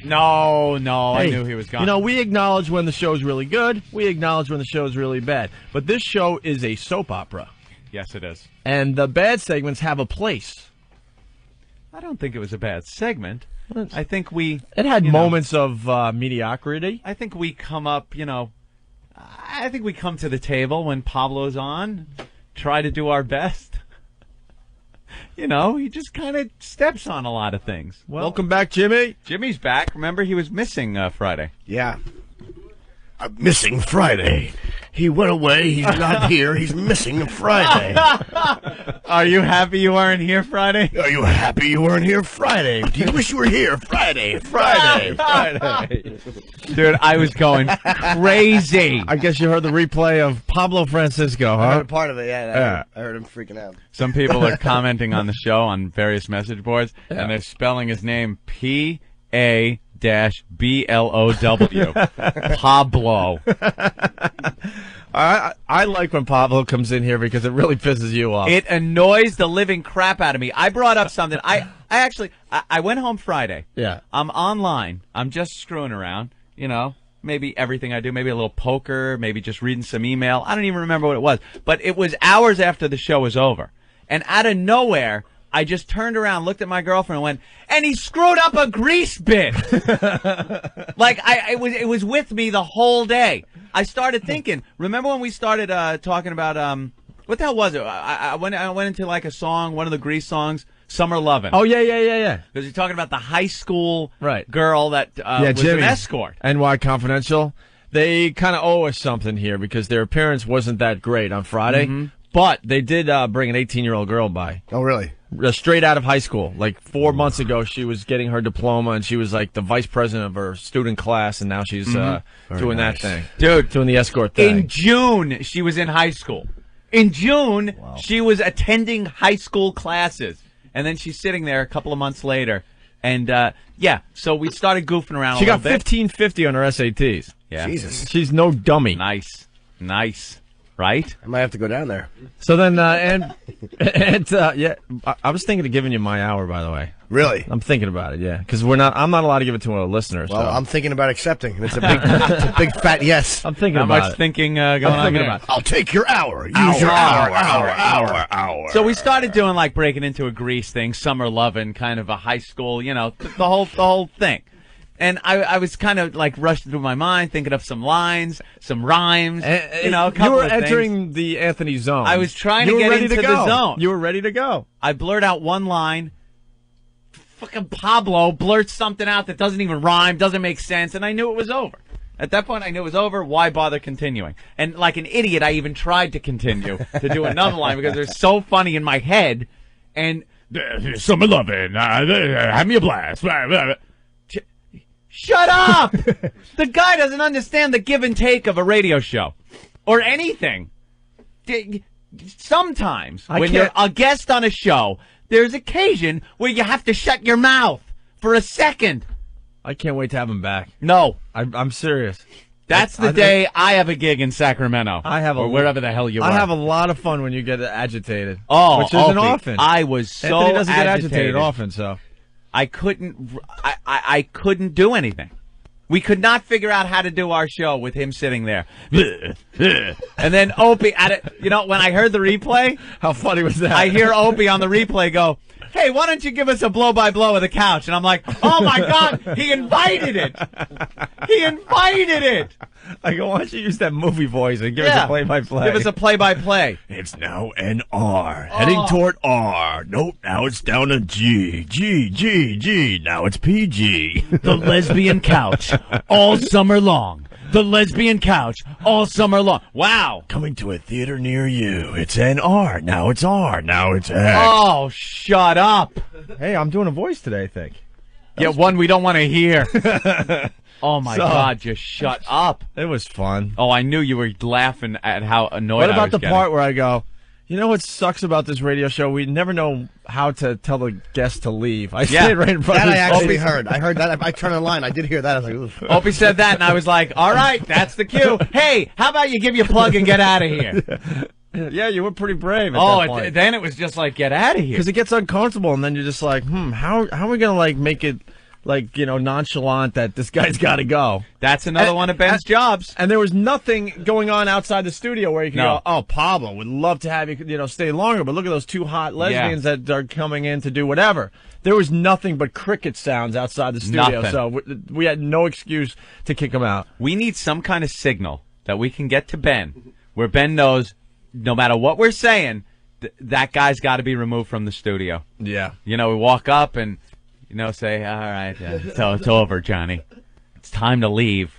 No, Hey, I knew he was gone. You know, we acknowledge when the show's really good. We acknowledge when the show's really bad. But this show is a soap opera. Yes, it is. And the bad segments have a place. I don't think it was a bad segment. I think we... It had moments of mediocrity. I think we come up, I think we come to the table when Pablo's on, try to do our best. He just kind of steps on a lot of things. Well, welcome back, Jimmy. Jimmy's back. Remember, he was missing Friday. Yeah. I'm missing Friday. He went away. He's not here. He's missing Friday. Are you happy you weren't here Friday? Are you happy you weren't here Friday? Do you wish you were here Friday? Dude, I was going crazy. I guess you heard the replay of Pablo Francisco, huh? I heard part of it, yeah. I heard him freaking out. Some people are commenting on the show on various message boards, and they're spelling his name P-A-B-L-O-W. Pablo. I like when Pablo comes in here because it really pisses you off. It annoys the living crap out of me. I brought up something. I went home Friday. Yeah. I'm online. I'm just screwing around. Maybe everything I do. Maybe a little poker. Maybe just reading some email. I don't even remember what it was. But it was hours after the show was over. And out of nowhere, I just turned around, looked at my girlfriend, and went, and he screwed up a grease bit. Like, it was with me the whole day. I started thinking, remember when we started talking about, what the hell was it? I went into like a song, one of the Grease songs, Summer Lovin'. Oh, yeah. Because you're talking about the high school right. girl that was Jimmy, an escort. NY Confidential. They kind of owe us something here because their appearance wasn't that great on Friday. Mm-hmm. But they did bring an 18-year-old girl by. Oh, really? Straight out of high school. Like 4 months ago, she was getting her diploma, and she was like the vice president of her student class, and now she's doing that thing. Dude. Doing the escort thing. In June, she was in high school. In June, she was attending high school classes. And then she's sitting there a couple of months later. And, so we started goofing around She a little got bit. 1550 on her SATs. Yeah. Jesus. She's no dummy. Nice. Right? I might have to go down there. So then, I was thinking of giving you my hour, by the way. Really? I'm thinking about it, yeah. Because I'm not allowed to give it to our listeners. Well, so. I'm thinking about accepting. And it's a big fat yes. I'm thinking How about much it. thinking going on there? about it. I'll take your hour. Use your hour. So we started doing like breaking into a Grease thing, Summer Lovin', kind of a high school, the whole thing. And I was kind of like rushing through my mind, thinking of some lines, some rhymes, a couple you were of entering things. the Anthony zone. I was trying to get into the zone. You were ready to go. I blurt out one line. Fucking Pablo blurts something out that doesn't even rhyme, doesn't make sense, and I knew it was over. At that point, I knew it was over. Why bother continuing? And like an idiot, I even tried to continue to do another line because they're so funny in my head. And Summer Lovin', have me a blast. shut up! The guy doesn't understand the give and take of a radio show or anything. Sometimes when you're a guest on a show, there's occasion where you have to shut your mouth for a second. I can't wait to have him back. No. I'm serious. That's the day I have a gig in Sacramento. Or wherever the hell you are. I have a lot of fun when you get agitated. Oh, which isn't Opie, often. I was so Anthony doesn't get agitated agitated often, so. I couldn't do anything. We could not figure out how to do our show with him sitting there. And then Opie, when I heard the replay. How funny was that? I hear Opie on the replay go, hey, why don't you give us a blow-by-blow of the couch? And I'm like, oh, my God, he invited it. He invited it. I go, why don't you use that movie voice and give us a play-by-play? Give us a play-by-play. It's now an R, heading toward R. Nope, now it's down to G. G. Now it's PG. The lesbian couch, all summer long. The lesbian couch, all summer long. Wow. Coming to a theater near you. It's an R. Now it's R. Now it's X. Oh, shut up. Hey, I'm doing a voice today, I think. One we don't want to hear. Oh, my God, just shut up. It was fun. Oh, I knew you were laughing at how annoyed What I about was the getting. part where I go, you know what sucks about this radio show? We never know how to tell the guest to leave. I say it right in front that of I his actually face. heard. I heard that. I turned the line. I did hear that. I was like, oof. Opie said that, and I was like, all right, that's the cue. Hey, how about you give your plug and get out of here? Yeah, you were pretty brave at that point. Then it was just like, get out of here. Because it gets uncomfortable, and then you're just like, how are we going to, like, make it, like, nonchalant that this guy's got to go? That's another one of Ben's jobs. And there was nothing going on outside the studio where you can go, oh, Pablo, would love to have you, stay longer, but look at those two hot lesbians that are coming in to do whatever. There was nothing but cricket sounds outside the studio, Nothing. so we had no excuse to kick them out. We need some kind of signal that we can get to Ben, where Ben knows no matter what we're saying, that guy's got to be removed from the studio. Yeah. We walk up and, say, all right, it's over, Johnny. It's time to leave.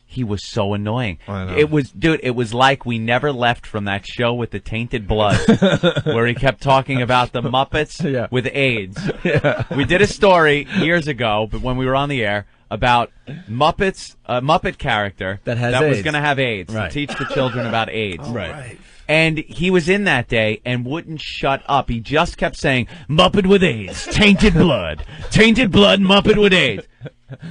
He was so annoying. I know. It was like we never left from that show with the tainted blood, where he kept talking about the Muppets with AIDS. Yeah. We did a story years ago, but when we were on the air, about Muppets, a Muppet character that was AIDS. Going to have AIDS, to teach the children about AIDS. Right. And he was in that day and wouldn't shut up. He just kept saying, Muppet with AIDS, tainted blood, Muppet with AIDS.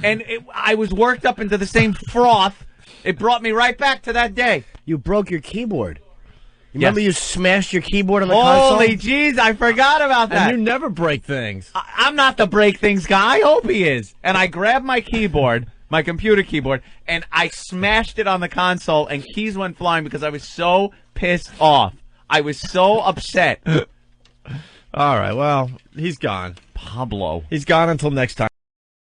And I was worked up into the same froth. It brought me right back to that day. You broke your keyboard. You remember you smashed your keyboard on the console? Holy jeez, I forgot about that. And you never break things. I'm not the break things guy. I hope he is. And I grabbed my keyboard, my computer keyboard, and I smashed it on the console, and keys went flying because I was so pissed off. I was so upset. All right. Well, he's gone. Pablo. He's gone until next time.